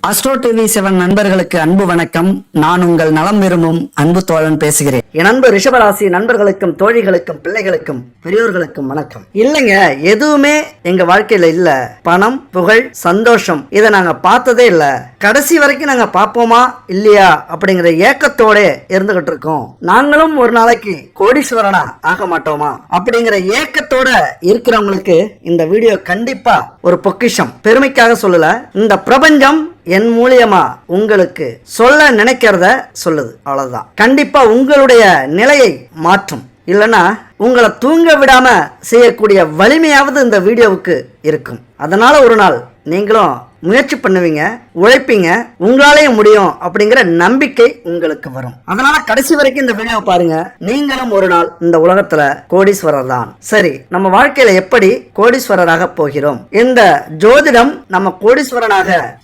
Astro TV 7 நண்பர்களுக்கு அன்பு வணக்கம். நான் உங்கள் நலம் விரும்பும் அன்பு தோழன் பேசுகிறேன். என் அன்பு ரிஷபராசி நண்பர்களுக்கும் தோழிகளுக்கும் பிள்ளைகளுக்கும் பெரியோர்களுக்கும் வணக்கம். இல்லைங்க, எதுவுமே எங்க வாழ்க்கையில இல்ல. பணம், புகழ், சந்தோஷம் இதை நாங்க பார்த்ததே இல்ல. கடைசி வரைக்கும் நாங்க பார்ப்போமா இல்லையா அப்படிங்கிற ஏக்கத்தோட இருந்துகிட்டு இருக்கோம். நாங்களும் ஒரு நாளைக்கு கோடீஸ்வரனா ஆக மாட்டோமா அப்படிங்கிற ஏக்கத்தோட இருக்கிறவங்களுக்கு இந்த வீடியோ கண்டிப்பா ஒரு பொக்கிஷம். பெருமைக்காக சொல்லல, இந்த பிரபஞ்சம் என் மூலியமா உங்களுக்கு சொல்ல நினைக்கிறத சொல்லுது. அவ்வளவுதான். கண்டிப்பா உங்களுடைய நிலையை மாற்றும். இல்லைன்னா உங்களை தூங்க விடாம செய்யக்கூடிய வலிமையாவது இந்த வீடியோவுக்கு இருக்கும். அதனால ஒரு நாள் நீங்களும் முயற்சி பண்ணுவீங்க, உழைப்பீங்க, உங்களாலேயும் முடியும் அப்படிங்கிற நம்பிக்கை உங்களுக்கு வரும். அதனால கடைசி வரைக்கும் இந்த வீடியோ பாருங்க. நீங்களும் ஒரு நாள் இந்த உலகத்துல கோடீஸ்வரர் தான். சரி, நம்ம வாழ்க்கையில எப்படி கோடீஸ்வரராக போகிறோம்? இந்த ஜோதிடம் நம்ம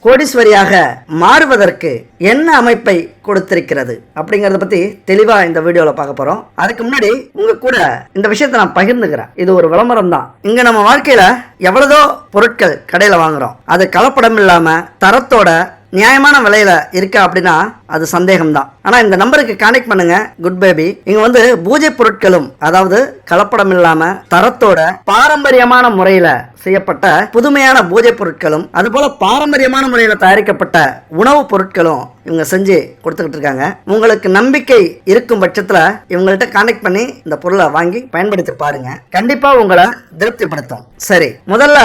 கோடீஸ்வரியாக மாறுவதற்கு என்ன அமைப்பை கொடுத்திருக்கிறது அப்படிங்கறத பத்தி தெளிவா இந்த வீடியோல பார்க்க போறோம். அதுக்கு முன்னாடி உங்க கூட இந்த விஷயத்தை நான் பகிர்ந்துக்கிறேன். இது ஒரு விளம்பரம் தான். இங்க நம்ம வாழ்க்கையில எவ்வளவோ பொருட்கள் கடையில வாங்குறோம். அது கலப்படம் இல்லாம தரத்தோட நியாயமான விலையில இருக்கா அப்படின்னா அது சந்தேகம் தான். ஆனா இந்த நம்பருக்கு கான்டெக்ட் பண்ணுங்க. Good baby. இங்க பூஜை பொருட்களும், அதாவது கலப்படம் இல்லாம தரத்தோட பாரம்பரியமான முறையில செய்யப்பட்ட புதுமையான பூஜை பொருட்களும், அதுபோல பாரம்பரியமான முறையில தயாரிக்கப்பட்ட உணவுப் பொருட்களும் இவங்க செஞ்சு கொடுத்துக்கிட்டு இருக்காங்க. உங்களுக்கு நம்பிக்கை இருக்கும் பட்சத்துல இவங்கள்ட்ட கான்டெக்ட் பண்ணி இந்த பொருளை வாங்கி பயன்படுத்தி பாருங்க. கண்டிப்பா உங்களை திருப்திப்படுத்தும். சரி, முதல்ல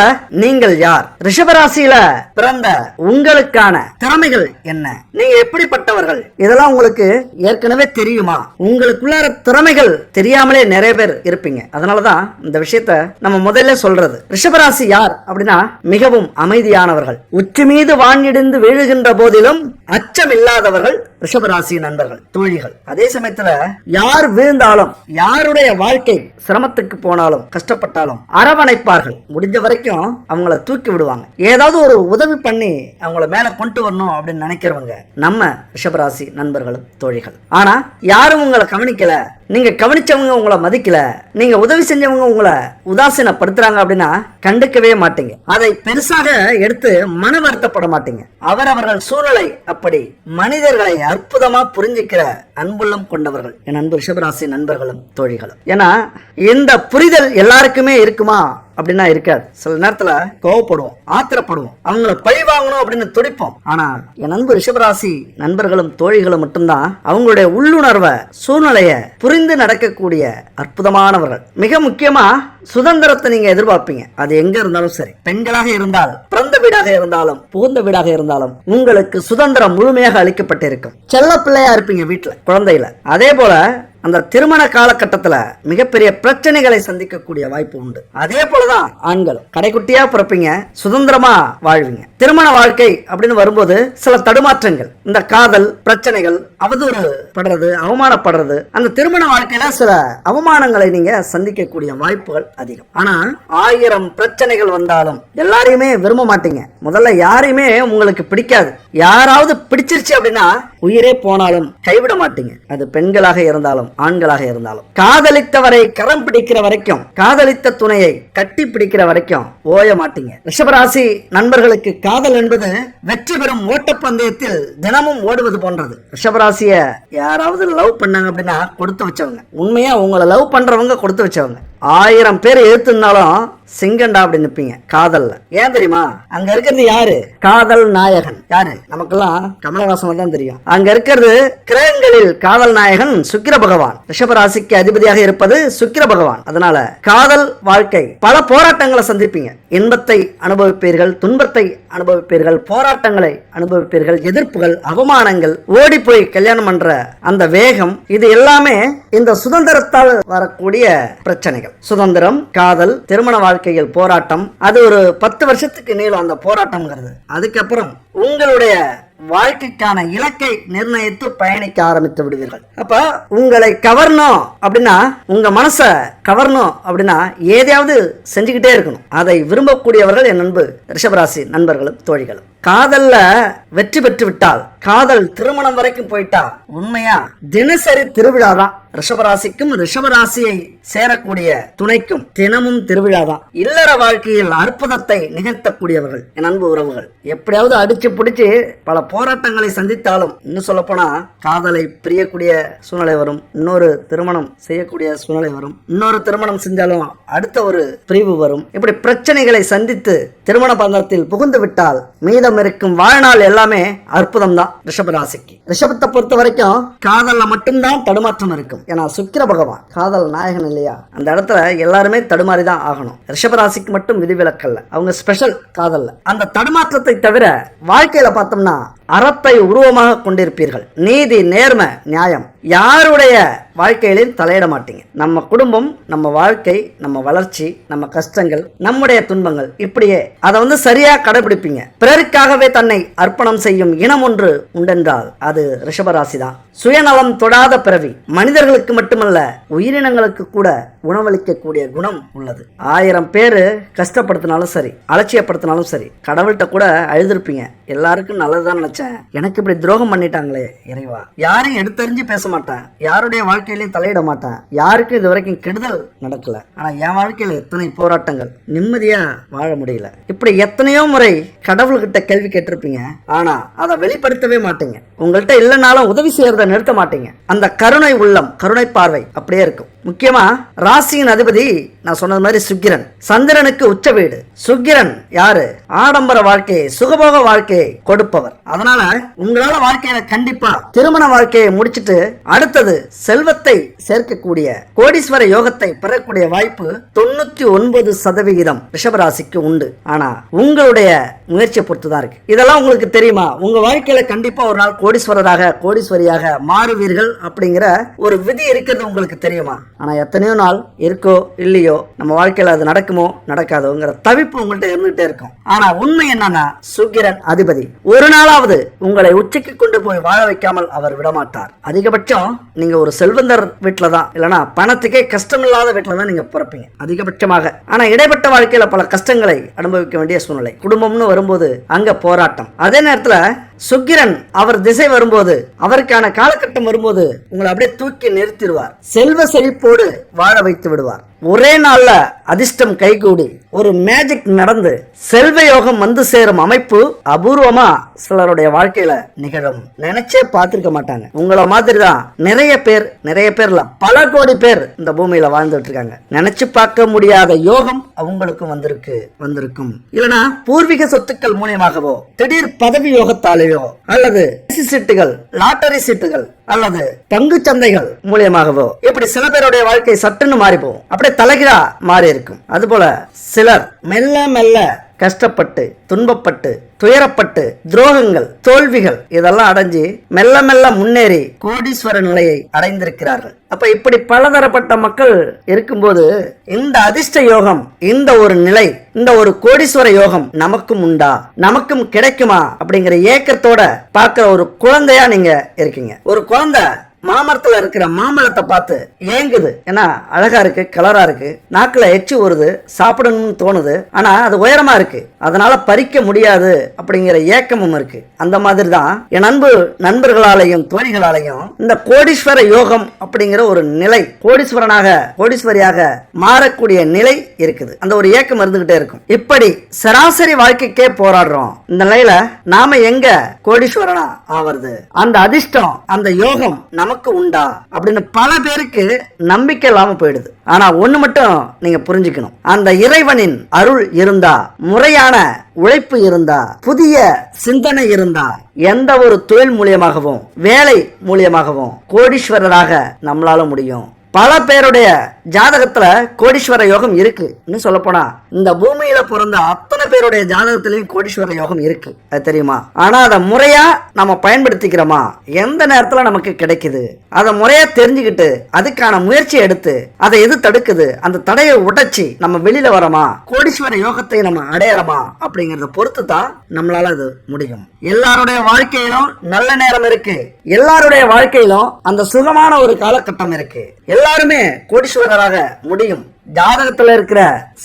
நீங்கள் யார்? ரிஷபராசியில பிறந்த உங்களுக்கான திறமைகள் என்ன? நீங்க எப்படிப்பட்டவர்கள்? இதெல்லாம் உங்களுக்கு ஏற்கனவே தெரியுமா? உங்களுக்குள்ளார திறமைகள் தெரியாமலே நிறைய பேர் இருப்பீங்க. அதனாலதான் இந்த விஷயத்த நம்ம முதல்ல சொல்றது. ரிஷபராசி யார் அப்படின்னா மிகவும் அமைதியானவர்கள். உச்சி மீது வானிடிந்து வீழுகின்ற போதிலும் அச்சம் இல்லாதவர்கள் ரிஷபராசி நண்பர்கள், தோழிகள். அதே சமயத்துல யார் வீழ்ந்தாலும், யாருடைய வாழ்க்கை சிரமத்துக்கு போனாலும், கஷ்டப்பட்டாலும் அரவணைப்பார்கள். முடிஞ்ச வரைக்கும் அவங்கள தூக்கி விடுவாங்க. ஏதாவது ஒரு உதவி பண்ணி அவங்கள மேல கொண்டு வரணும் அப்படின்னு நினைக்கிறவங்க நம்ம ரிஷபராசி நண்பர்களும் தோழிகள். ஆனா யாரும் உங்களை கவனிக்கல, நீங்க கவனிச்சவங்க உங்களை மதிக்கல, நீங்க உதவி செஞ்சவங்க உங்களை உதாசீனப்படுத்துறாங்க அப்படின்னா கண்டுக்கவே மாட்டீங்க. அதை பெருசாக எடுத்து மன வருத்தப்பட மாட்டீங்க. அவரவர்கள் சூழலை அப்படி மனிதர்களை அற்புதமா புரிஞ்சுக்கிற அன்புள்ளம் கொண்டவர்கள் என் அன்பு ரிஷபராசி நண்பர்களும் தோழிகளும். ஏன்னா இந்த புரிதல் எல்லாருக்குமே இருக்குமா அப்படின்னா இருக்காது. சில நேரத்துல கோவப்படுவோம், ஆத்திரப்படுவோம், அவங்கள பழி வாங்கணும் அப்படின்னு துடிப்போம். ஆனா என் அன்பு ரிஷபராசி நண்பர்களும் தோழிகளும் மட்டும்தான் அவங்களுடைய உள்ளுணர்வை, சூழ்நிலைய புரிந்து நடக்கக்கூடிய அற்புதமானவர்கள். மிக முக்கியமா சுதந்திரத்தை நீங்க எதிர்பார்ப்பீங்க. அது எங்க இருந்தாலும் சரி, பெண்களாக இருந்தால், பிறந்த வீடாக இருந்தாலும், புகுந்த வீடாக இருந்தாலும் உங்களுக்கு சுதந்திரம் முழுமையாக அளிக்கப்பட்டிருக்கும். செல்ல பிள்ளையா இருப்பீங்க வீட்டுல, குழந்தையில. அதே போல அந்த திருமண காலகட்டத்துல மிகப்பெரிய பிரச்சனைகளை சந்திக்கக்கூடிய வாய்ப்பு உண்டு. அதே போலதான் ஆண்கள் கடைக்குட்டியா பிறப்பீங்க, சுதந்திரமா வாழ்வீங்க. திருமண வாழ்க்கை அப்படின்னு வரும்போது சில தடுமாற்றங்கள், இந்த காதல் பிரச்சனைகள், அவதூறு படுறது, அவமானப்படுறது, அந்த திருமண வாழ்க்கையில சில அவமானங்களை நீங்க சந்திக்கக்கூடிய வாய்ப்புகள் அதிகம். ஆனா 1000 பிரச்சனைகள் வந்தாலும் எல்லாரையுமே விரும்ப மாட்டீங்க. முதல்ல யாரையுமே உங்களுக்கு பிடிக்காது. யாராவது பிடிச்சிருச்சு அப்படின்னா உயிரே போனாலும் கைவிட மாட்டீங்க. அது பெண்களாக இருந்தாலும் ஆண்களாக இருந்தாலும். காதலித்தவரை கரம் பிடிக்கிற வரைக்கும், காதலித்த துணையை கட்டி பிடிக்கிற வரைக்கும் ஓய மாட்டீங்க. ரிஷபராசி நண்பர்களுக்கு காதல் என்பது வெற்றி பெறும் ஓட்டப்பந்தயத்தில் தினமும் ஓடுவது போன்றது. ரிஷபராசிய யாராவது லவ் பண்ணாங்க அப்படின்னா கொடுத்து வச்சவங்க. உண்மையா உங்களை லவ் பண்றவங்க கொடுத்து வச்சவங்க. 1000 பேர் எழுத்துனாலும் சிங்கண்டா அப்படி நிப்பீங்க காதல்ல. ஏன் தெரியுமா? அங்க இருக்கிறது யாரு? காதல் நாயகன். யாரு? நமக்கெல்லாம் கமலஹாசன் தான் தெரியும். அங்க இருக்கிறது கிரகங்களில் காதல் நாயகன் சுக்கிர பகவான். ரிஷபராசிக்கு அதிபதியாக இருப்பது சுக்கிர பகவான். அதனால காதல் வாழ்க்கை பல போராட்டங்களை சந்திப்பீங்க. இன்பத்தை அனுபவிப்பீர்கள், துன்பத்தை அனுபவிப்பீர்கள், போராட்டங்களை அனுபவிப்பீர்கள், எதிர்ப்புகள், அவமானங்கள், ஓடி போய் கல்யாணம் பண்ற அந்த வேகம், இது எல்லாமே இந்த சுதந்திரத்தால் வரக்கூடிய பிரச்சனைகள். சுதந்திரம், காதல், திருமண வாழ்க்கையில் போராட்டம், அது ஒரு 10 வருஷத்துக்கு நீளும் அந்த போராட்டம்ங்கிறது. அதுக்கப்புறம் உங்களுடைய வாழ்க்கைக்கான இலக்கை நிர்ணயித்து பயணிக்க ஆரம்பித்து விடுவீர்கள். அப்ப உங்களை கவரணும் அப்படின்னா, உங்க மனச கவரணும் அப்படின்னா எதையாவது செஞ்சுக்கிட்டே இருக்கணும். அதை விரும்பக்கூடியவர்கள் என் அன்பு ரிஷபராசி நண்பர்களும் தோழிகளும். காதல்ல வெற்றி பெற்று விட்டால், காதல் திருமணம் வரைக்கும் போயிட்டா உண்மையா தினசரி திருவிழாதான் ரிஷபராசிக்கும் ரிஷபராசியை சேரக்கூடிய துணைக்கும் தினமும் திருவிழா தான். இல்லற வாழ்க்கையில் அற்புதத்தை நிகழ்த்தக்கூடியவர்கள் என் அன்பு உறவுகள். எப்படியாவது அடிச்சு பிடிச்சு பல போராட்டங்களை சந்தித்தாலும், இன்னும் சொல்ல போனா காதலை பிரியக்கூடிய சூழ்நிலை வரும், இன்னொரு திருமணம் செய்யக்கூடிய சூழ்நிலை வரும், இன்னொரு திருமணம் செஞ்சாலும் அடுத்த ஒரு பிரிவு வரும். இப்படி பிரச்சனைகளை சந்தித்து திருமண பந்தத்தில் புகுந்து விட்டால் மீதம் இருக்கும் வாழ்நாள் எல்லாமே அற்புதம் தான் ரிஷபராசிக்கு. ரிஷபத்தை பொறுத்த வரைக்கும் காதல்ல மட்டும்தான் தடுமாற்றம் இருக்கும். ஏன்னா சுக்கிர பகவான் காதல் நாயகன் இல்லையா, அந்த இடத்துல எல்லாருமே தடுமாறிதான் ஆகணும். ரிஷபராசிக்கு மட்டும் விதிவிலக்கல்ல, அவங்க ஸ்பெஷல் காதல்ல. அந்த தடுமாற்றத்தை தவிர வாழ்க்கையில பார்த்தோம்னா அறத்தை உருவமாக கொண்டிருப்பீர்கள். நீதி, நேர்மை, நியாயம், யாருடைய வாழ்க்கையிலும் தலையிட மாட்டீங்க. நம்ம குடும்பம், நம்ம வாழ்க்கை, நம்ம வளர்ச்சி, நம்ம கஷ்டங்கள், நம்முடைய துன்பங்கள், இப்படியே அதை சரியா கடைபிடிப்பீங்க. பிறருக்காகவே தன்னை அர்ப்பணம் செய்யும் இனம் ஒன்று உண்டென்றால் அது ரிஷபராசி தான். சுயநலம் தொடாத பிறவி. மனிதர்களுக்கு மட்டுமல்ல, உயிரினங்களுக்கு கூட உணவளிக்கக்கூடிய குணம் உள்ளது. 1000 பேரு கஷ்டப்படுத்தினாலும் சரி, அலட்சியப்படுத்தினாலும் சரி, கடவுள்கிட்ட கூட அழுதுருப்பீங்க. எல்லாருக்கும் நல்லதுதான் நினைச்சேன், எனக்கு இப்படி துரோகம் பண்ணிட்டாங்களே இறைவா. யாரையும் எடுத்தறிஞ்சு பேச மாட்டேன், யாருடைய வாழ்க்கையிலையும் தலையிட மாட்டேன், யாருக்கும் இது வரைக்கும் கெடுதல் நடக்கல. ஆனா என் வாழ்க்கையில எத்தனை போராட்டங்கள், நிம்மதியா வாழ முடியல. இப்படி எத்தனையோ முறை கடவுள்கிட்ட கேள்வி கேட்டிருப்பீங்க. ஆனா அதை வெளிப்படுத்தவே மாட்டீங்க. உங்கள்கிட்ட இல்லைனாலும் உதவி செய்யறத நிறுத்த மாட்டீங்க. அந்த கருணை உள்ளம், கருணை பார்வை அப்படியே இருக்கும். முக்கியமா ராசியின் அதிபதி நான் சொன்னது மாதிரி சுக்கிரன். சந்திரனுக்கு உச்ச வீடு. சுக்கிரன் யாரு? ஆடம்பர வாழ்க்கையை, சுகபோக வாழ்க்கையை கொடுப்பவர். அதனால உங்களால வாழ்க்கையில கண்டிப்பா திருமண வாழ்க்கையை முடிச்சிட்டு அடுத்தது செல்வத்தை சேர்க்கக்கூடிய கோடீஸ்வர யோகத்தை பெறக்கூடிய வாய்ப்பு 99% ரிஷபராசிக்கு உண்டு. ஆனா உங்களுடைய முயற்சியை பொறுத்துதான் இருக்கு. இதெல்லாம் உங்களுக்கு தெரியுமா? உங்க வாழ்க்கையில கண்டிப்பா ஒரு நாள் கோடீஸ்வரராக, கோடீஸ்வரியாக மாறுவீர்கள் அப்படிங்கிற ஒரு விதி இருக்கிறது உங்களுக்கு தெரியுமா? ஆனா எத்தனையோ நாள் இருக்கோ இல்லையோ, நம்ம வாழ்க்கையில அது நடக்குமோ நடக்காதோங்கிற தவிப்பு உங்கள்கிட்ட இருந்துகிட்டே இருக்கும். ஆனா உண்மை என்னன்னா, சுக்கிரன் அதிபதி ஒரு நாளாவது உங்களை உச்சிக்கு கொண்டு போய் வாழ வைக்காமல் அவர் விடமாட்டார். அதிகபட்சம் நீங்க ஒரு செல்வந்தர் வீட்டுல தான், இல்லைன்னா பணத்துக்கே கஷ்டம் இல்லாத வீட்டுல தான் நீங்க பிறப்பீங்க அதிகபட்சமாக. ஆனா இடைப்பட்ட வாழ்க்கையில பல கஷ்டங்களை அனுபவிக்க வேண்டிய சூழ்நிலை. குடும்பம்னு வரும்போது அங்க போராட்டம். அதே நேரத்துல சுக்கிரன் அவர் திசை வரும்போது, அவருக்கான காலகட்டம் வரும்போது உங்களை அப்படியே தூக்கி நிறுத்திடுவார். செல்வ செழிப்போடு வாழ வைத்து விடுவார். ஒரே நாள்ல அதிர்ஷ்டம் கைகூடி ஒரு மேஜிக் நடந்து செல்வ யோகம் வந்து சேரும் அமைப்பு அபூர்வமா சிலருடைய வாழ்க்கையில நிகழும். நினைச்சே பார்த்திருக்க மாட்டாங்க. உங்களை மாதிரி தான் நிறைய பேர்ல பல கோடி பேர் இந்த பூமியில வாழ்ந்துட்டு இருக்காங்க. நினைச்சு பார்க்க முடியாத யோகம் அவங்களுக்கும் வந்திருக்கும். இல்லனா பூர்வீக சொத்துக்கள் மூலியமாகவோ, திடீர் பதவி யோகத்தாலேயோ, அல்லது சீட்டுகள், லாட்டரி சீட்டுகள், அல்லது பங்கு சந்தைகள் மூலியமாகவோ, இப்படி சில பேருடைய வாழ்க்கை சட்டுன்னு மாறி போகும். அப்படியே தலைகீழா மாறி இருக்கும். அதுபோல சிலர் மெல்ல மெல்ல கஷ்டப்பட்டு, துன்பப்பட்டு, துயரப்பட்டு, துரோகங்கள், தோல்விகள் இதெல்லாம் அடைஞ்சு மெல்ல மெல்ல முன்னேறி கோடீஸ்வர நிலையை அடைந்திருக்கிறார்கள். அப்ப இப்படி பலதரப்பட்ட மக்கள் இருக்கும்போது இந்த அதிர்ஷ்ட யோகம், இந்த ஒரு நிலை, இந்த ஒரு கோடீஸ்வர யோகம் நமக்கும் உண்டா, நமக்கும் கிடைக்குமா அப்படிங்கிற ஏக்கத்தோட பார்க்கிற ஒரு குழந்தையா நீங்க இருக்கீங்க. ஒரு குழந்தை மாமரத்துல இருக்கிற மாம்பழத்தை பார்த்து ஏங்குது. ஏன்னா அழகா இருக்கு, கலரா இருக்கு, நாக்குல எச்சு வருது, சாப்பிடணும்னு தோணுது. ஆனா அது உயரமா இருக்கு, அதனால பறிக்க முடியாது அப்படிங்கிற ஏக்கமும் இருக்கு. அந்த மாதிரி தான் என் அன்பு நண்பர்களாலையும் தோழிகளாலையும் இந்த கோடீஸ்வர யோகம் அப்படிங்கிற ஒரு நிலை, கோடீஸ்வரனாக, கோடீஸ்வரியாக மாறக்கூடிய நிலை இருக்குது. அந்த ஒரு ஏக்கம் இருந்துகிட்டே இருக்கும். இப்படி சராசரி வாழ்க்கைக்கே போராடுறோம். இந்த நிலையில நாம எங்க கோடீஸ்வரனா ஆவறது? அந்த அதிர்ஷ்டம், அந்த யோகம் நமக்கு உண்டா அப்படின்னு பல பேருக்கு நம்பிக்கை இல்லாம போயிடுது. ஆனா ஒண்ணு மட்டும் நீங்க புரிஞ்சுக்கணும், அந்த இறைவனின் அருள் இருந்தா, முறையான உழைப்பு இருந்தா, புதிய சிந்தனை இருந்தா, எந்த ஒரு தொழில் மூலியமாகவும் வேலை மூலியமாகவும் கோடீஸ்வரராக நம்மளால முடியும். பல பேருடைய ஜாதகத்துல கோடீஸ்வர யோகம் இருக்கு. இன்னும் சொல்ல போனா இந்த பூமியில பிறந்த அத்தனை பேருடைய ஜாதகத்திலையும் கோடீஸ்வர யோகம் இருக்கு, அது தெரியுமா? ஆனா அதை முறையா நம்ம பயன்படுத்திக்கிறோமா? எந்த நேரத்துல நமக்கு கிடைக்குது அதை முறையா தெரிஞ்சுக்கிட்டு அதுக்கான முயற்சி எடுத்து அதை எது தடுக்குது, அந்த தடையை உடைச்சி நம்ம வெளியில வரமா, கோடீஸ்வர யோகத்தை நம்ம அடையறோமா அப்படிங்கறத பொறுத்து தான் நம்மளால அது முடியும். எல்லாருடைய வாழ்க்கையிலும் நல்ல நேரம் இருக்கு, எல்லாருடைய வாழ்க்கையிலும் அந்த சுகமான ஒரு காலகட்டம் இருக்கு. எல்லாருமே கோடீஸ்வரராக முடியும். ஜாதகத்துல இருக்கிற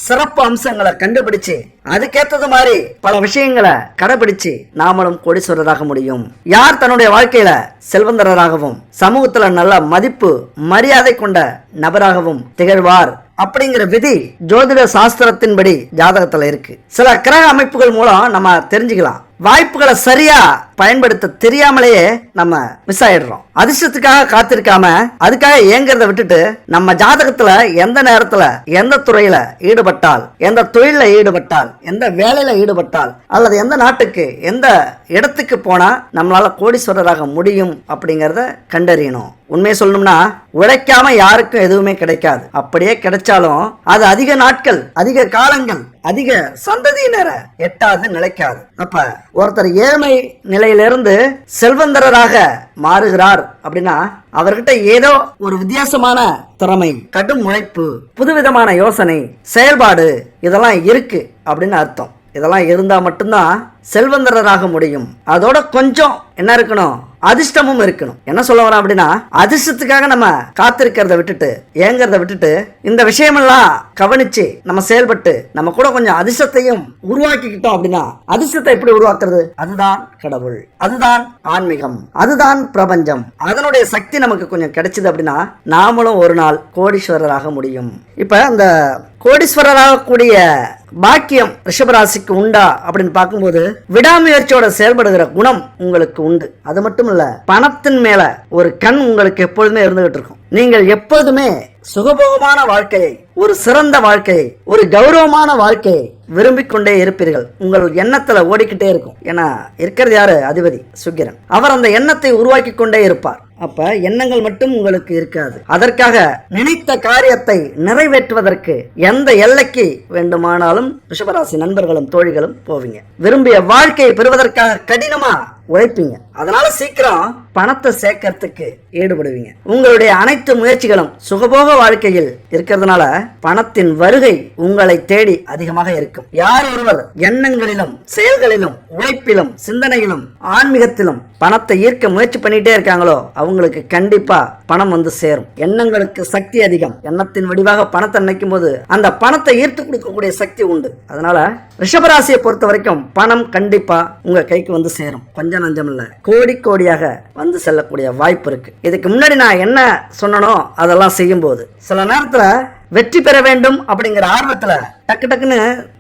சிறப்பு அம்சங்களை கண்டுபிடிச்சு அதுக்கேற்றது மாதிரி பல விஷயங்களை கடைபிடிச்சு நாமளும் கோடீஸ்வரராக முடியும். யார் தன்னுடைய வாழ்க்கையில செல்வந்தராகவும் சமூகத்துல நல்ல மதிப்பு மரியாதை கொண்ட நபராகவும் திகழ்வார் அப்படிங்கிற விதி ஜோதிட சாஸ்திரத்தின்படி ஜாதகத்துல இருக்கு. சில கிரக அமைப்புகள் மூலம் நம்ம தெரிஞ்சுக்கலாம். வாய்ப்புகளை சரியா பயன்படுத்த தெரியாமலேயே நம்ம மிஸ் ஆயிடுறோம். அதிர்ஷ்டத்துக்காக காத்திருக்காம அதுக்காக ஏங்குறத விட்டுட்டு நம்ம ஜாதகத்துல எந்த நேரத்துல எந்த துறையில ஈடுபட்டால், எந்த தொழில ஈடுபட்டால், எந்த வேலையில ஈடுபட்டால் அல்லது எந்த நாட்டுக்கு எந்த இடத்துக்கு போனா நம்மளால கோடீஸ்வரராக முடியும் அப்படிங்கறத கண்டறியணும். உண்மையை சொல்லணும்னா உழைக்காம யாருக்கும் எதுவுமே கிடைக்காது. அப்படியே கிடைச்சாலும் அது அதிக நாட்கள், அதிக காலங்கள், அதிக சந்ததியினரை எட்டாது, நிலைக்காது. அப்ப ஒருத்தர் ஏழ்மை நிலையிலிருந்து செல்வந்தராக மாறுகிறார் அப்படின்னா அவர்கிட்ட ஏதோ ஒரு வித்தியாசமான திறமை, கடும் உழைப்பு, புதுவிதமான யோசனை, செயல்பாடு இதெல்லாம் இருக்கு அப்படின்னு அர்த்தம். இதெல்லாம் இருந்தா மட்டும்தான் செல்வந்தராக முடியும். அதோட கொஞ்சம் என்ன இருக்கணும், அதிர்ஷ்டமும் இருக்கணும். என்ன சொல்ல வரோம் அப்படின்னா, அதிர்ஷ்டத்துக்காக நம்ம காத்திருக்கிறத விட்டுட்டு ஏங்கறத விட்டுட்டு இந்த விஷயமெல்லாம் கவனிச்சு நம்ம செயல்பட்டு நம்ம கூட கொஞ்சம் அதிர்ஷ்டத்தையும் உருவாக்கிக்கிட்டோம் அப்படின்னா, அதிர்ஷ்டத்தை எப்படி உருவாக்குறது? அதுதான் கடவுள், அதுதான் ஆன்மீகம், அதுதான் பிரபஞ்சம். அதனுடைய சக்தி நமக்கு கொஞ்சம் கிடைச்சது அப்படின்னா நாமளும் ஒரு நாள் கோடீஸ்வரராக முடியும். இப்ப அந்த கோடீஸ்வரராக கூடிய பாக்கியம் ரிஷபராசிக்கு உண்டா அப்படின்னு பார்க்கும்போது விடாமுயற்சியோட செயல்படுகிற குணம் உங்களுக்கு உண்டு. அது மட்டும் இல்ல, பணத்தின் மேல ஒரு கண் உங்களுக்கு எப்பொழுதுமே இருந்துகிட்டு இருக்கும். நீங்கள் எப்போதுமே சுகபோகமான வாழ்க்கையை, ஒரு சிறந்த வாழ்க்கையை, ஒரு கௌரவமான வாழ்க்கையை விரும்பிக் கொண்டே இருப்பீர்கள். உங்கள் எண்ணத்துல ஓடிக்கிட்டே இருக்கும். ஏன்னா இருக்கிறது யாரு? அதிபதி சுக்கிரன். அவர் அந்த எண்ணத்தை உருவாக்கி கொண்டே இருப்பார். அப்ப எண்ணங்கள் மட்டும் உங்களுக்கு இருக்காது. அதற்காக நினைத்த காரியத்தை நிறைவேற்றுவதற்கு எந்த எல்லைக்கு வேண்டுமானாலும் ரிஷபராசி நண்பர்களும் தோழிகளும் போவீங்க. விரும்பிய வாழ்க்கையை பெறுவதற்காக கடினமா உழைப்பீங்க. அதனால சீக்கிரம் பணத்தை சேர்க்கறதுக்கு ஈடுபடுவீங்க. உங்களுடைய அனைத்து முயற்சிகளும் சுகபோக வாழ்க்கையில் இருக்கிறதுனால பணத்தின் வருகை உங்களை தேடி அதிகமாக இருக்கும். யார் ஒருவர் எண்ணங்களிலும் செயல்களிலும் உழைப்பிலும் சிந்தனையிலும் ஆன்மீகத்திலும் பணத்தை ஈர்க்க முயற்சி பண்ணிட்டே இருக்காங்களோ அவங்களுக்கு கண்டிப்பா பணம் வந்து சேரும். எண்ணங்களுக்கு சக்தி அதிகம். எண்ணத்தின் வடிவாக பணத்தை நினைக்கும் போது அந்த பணத்தை ஈர்த்து கொடுக்கக்கூடிய சக்தி உண்டு. அதனால ரிஷபராசியை பொறுத்த வரைக்கும் பணம் கண்டிப்பா உங்க கைக்கு வந்து சேரும். கொஞ்சம் நஞ்சம் இல்ல, கோடி கோடியாக வந்து செல்லக்கூடிய வாய்ப்பு இருக்கு. இதுக்கு முன்னாடி நான் என்ன சொன்னனோ அதெல்லாம் செய்யும் போது சில நேரத்துல வெற்றி பெற வேண்டும் அப்படிங்கிற ஆர்வத்துல டக்கு டக்குன்னு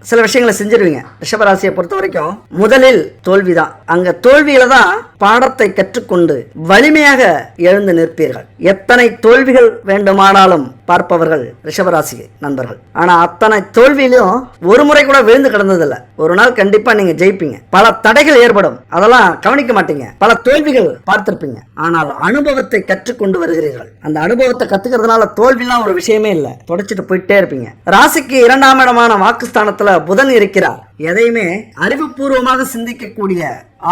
சில விஷயங்களை செஞ்சிருவீங்க. ரிஷபராசியை பொறுத்த வரைக்கும் முதலில் தோல்விதான். அங்க தோல்வியில தான் பாடத்தை கற்றுக்கொண்டு வலிமையாக எழுந்து நிற்பீர்கள். எத்தனை தோல்விகள் வேண்டுமானாலும் பார்ப்பவர்கள் ரிஷபராசி நண்பர்கள். ஆனா அத்தனை தோல்வியிலும் ஒரு முறை கூட விழுந்து கிடந்ததில்ல. ஒரு நாள் கண்டிப்பா நீங்க ஜெயிப்பீங்க. பல தடைகள் ஏற்படும், அதெல்லாம் கவனிக்க மாட்டீங்க. பல தோல்விகள் பார்த்திருப்பீங்க. ஆனால் அனுபவத்தை கற்றுக்கொண்டு வருகிறீர்கள். அந்த அனுபவத்தை கத்துக்கிறதுனால தோல்விலாம் ஒரு விஷயமே இல்லை. தொடச்சிட்டு போயிட்டே இருப்பீங்க. ராசிக்கு 2ஆம் இடமான வாக்குஸ்தானத்துல புதன் இருக்கிறார். எதையுமே அறிவுபூர்வமாக சிந்திக்கக்கூடிய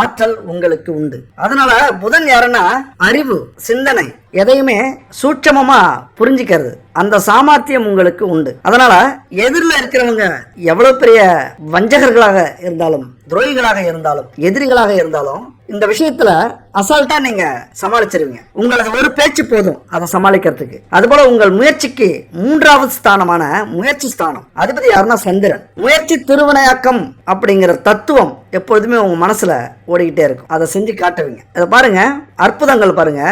ஆற்றல் உங்களுக்கு உண்டு. அதனால புதன் யாருன்னா அறிவு, சிந்தனை, எதையுமே சூட்சமமா புரிஞ்சுக்கிறது, அந்த சாமர்த்தியம் உங்களுக்கு உண்டு. அதனால எதிரில் இருக்கிறவங்க எவ்வளவு பெரிய வஞ்சகர்களாக இருந்தாலும், துரோகிகளாக இருந்தாலும், எதிரிகளாக இருந்தாலும் இந்த விஷயத்துல அசால்ட்டா நீங்க சமாளிச்சிருவீங்க. உங்களுக்கு ஒரு பேச்சு போதும் அதை சமாளிக்கிறதுக்கு. அதுபோல உங்கள் முயற்சிக்கு 3வது ஸ்தானமான முயற்சி ஸ்தானம் அதிபதி யாருன்னா சந்திரன். முயற்சி திருவினையாக்கம் அப்படிங்கிற தத்துவம் எப்பொழுதுமே உங்க மனசுல ஓடிக்கிட்டே இருக்கும். அதை செஞ்சு காட்டுவீங்க. அதை பாருங்க, அற்புதங்கள் பாருங்க.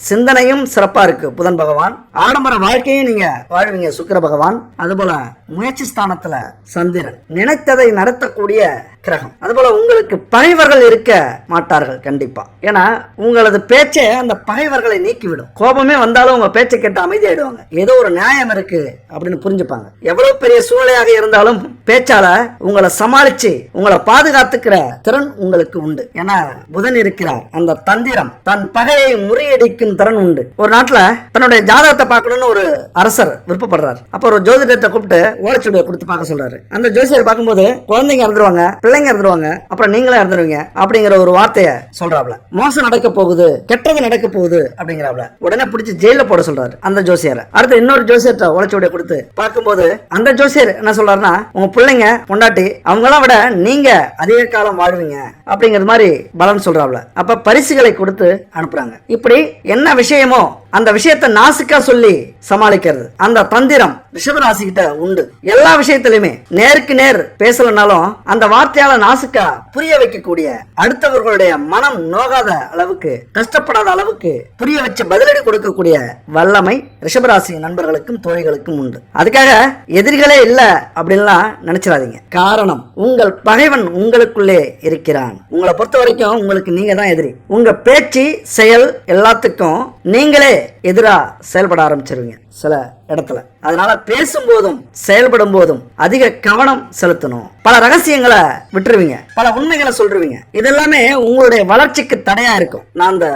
சிந்தனையும் சிறப்பா இருக்கு புதன் பகவான். ஆடம்பர வாழ்க்கையும் நீங்க வாழ்வீங்க சுக்கிர பகவான். அதுபோல முயற்சி ஸ்தானத்துல சந்திரன், நினைத்ததை நடத்தக்கூடிய கிரகம். அதுபோல உங்களுக்கு பகைவர்கள் இருக்க மாட்டார்கள் கண்டிப்பா. ஏன்னா உங்களது பேச்சை அந்த பகைவர்களை நீக்கிவிடும். கோபமே வந்தாலும் உங்க பேச்சை கேட்டு அமைதியாயிடுவாங்க. ஏதோ ஒரு நியாயம் இருக்கு அப்படின்னு புரிஞ்சுப்பாங்க. எவ்வளவு பெரிய சூழ்நிலையாக இருந்தாலும் பேச்சால உங்களை சமாளிச்சு உங்களை பாதுகாத்துக்கிற திறன் உங்களுக்கு உண்டு. ஏன்னா புதன் இருக்கிறார். அந்த தந்திரம், தன் பகையை முறியடிக்கும் திறன் உண்டு. ஒரு நாட்டுல தன்னுடைய ஜாதகத்தை பார்க்கணும்னு ஒரு அரசர் விருப்பப்படுறாரு. அப்ப ஒரு ஜோதிடத்தை கூப்பிட்டு ஓலைச்சுவடியை கொடுத்து பார்க்க சொல்றாரு. அந்த ஜோசியர் பார்க்கும்போது குழந்தைங்க இறந்துருவாங்க, பிள்ளைங்க இறந்துருவாங்க, அப்புறம் நீங்களே இறந்துருவீங்க அப்படிங்கிற ஒரு வார்த்தையை சொல்றாப்ல. மோசம் நடக்க போகுது, கெட்டது நடக்க போகுது அப்படிங்கிறாப்ல. உடனே பிடிச்சி ஜெயில போட சொல்றாரு அந்த ஜோசியரை. அடுத்து இன்னொரு ஜோசியர்கிட்ட ஓலைச்சுவடியை கொடுத்து பார்க்கும்போது அந்த ஜோசியர் என்ன சொல்றாருன்னா, உங்க பிள்ளைங்க பொண்டாட்டி அவங்களாம் விட நீங்க அதிக காலம் வாழ்வீங்க அப்படிங்கிறது மாதிரி பலன் சொல்றாப்ல. அப்ப பரிசுகளை கொடுத்து அனுப்புறாங்க. இப்படி என்ன விஷயமோ அந்த விஷயத்தை நாசுக்கா சொல்லி சமாளிக்கிறது, அந்த தந்திரம் ரிஷபராசி கிட்ட உண்டு. எல்லா விஷயத்திலுமே நேருக்கு நேர் பேசலனாலும் அந்த வார்த்தையால நாசுக்கா புரிய வைக்கக்கூடிய, அடுத்தவர்களுடைய மனம் நோகாத அளவுக்கு, கஷ்டப்படாத அளவுக்கு புரிய வச்ச பதிலடி கொடுக்கக்கூடிய வல்லமை ரிஷபராசி நண்பர்களுக்கும் தோழிகளுக்கும் உண்டு. அதுக்காக எதிரிகளே இல்ல அப்படின்லாம் நினைச்சிடாதீங்க. காரணம், உங்கள் பகைவன் உங்களுக்குள்ளே இருக்கிறான். உங்களை பொறுத்த வரைக்கும் உங்களுக்கு நீங்க தான் எதிரி. உங்க பேச்சு செயல் எல்லாத்துக்கும் நீங்களே எதிரா செயல்பட ஆரம்பிச்சிருவீங்க சில இடத்துல. அதனால பேசும்போதும் செயல்படும் போதும் அதிக கவனம் செலுத்தணும். பல ரகசியங்களை விட்டுருவீங்க, பல உண்மைகளை சொல்றீங்க. இதெல்லாமே உங்களுடைய வளர்ச்சிக்கு தடையா இருக்கும். நான் அந்த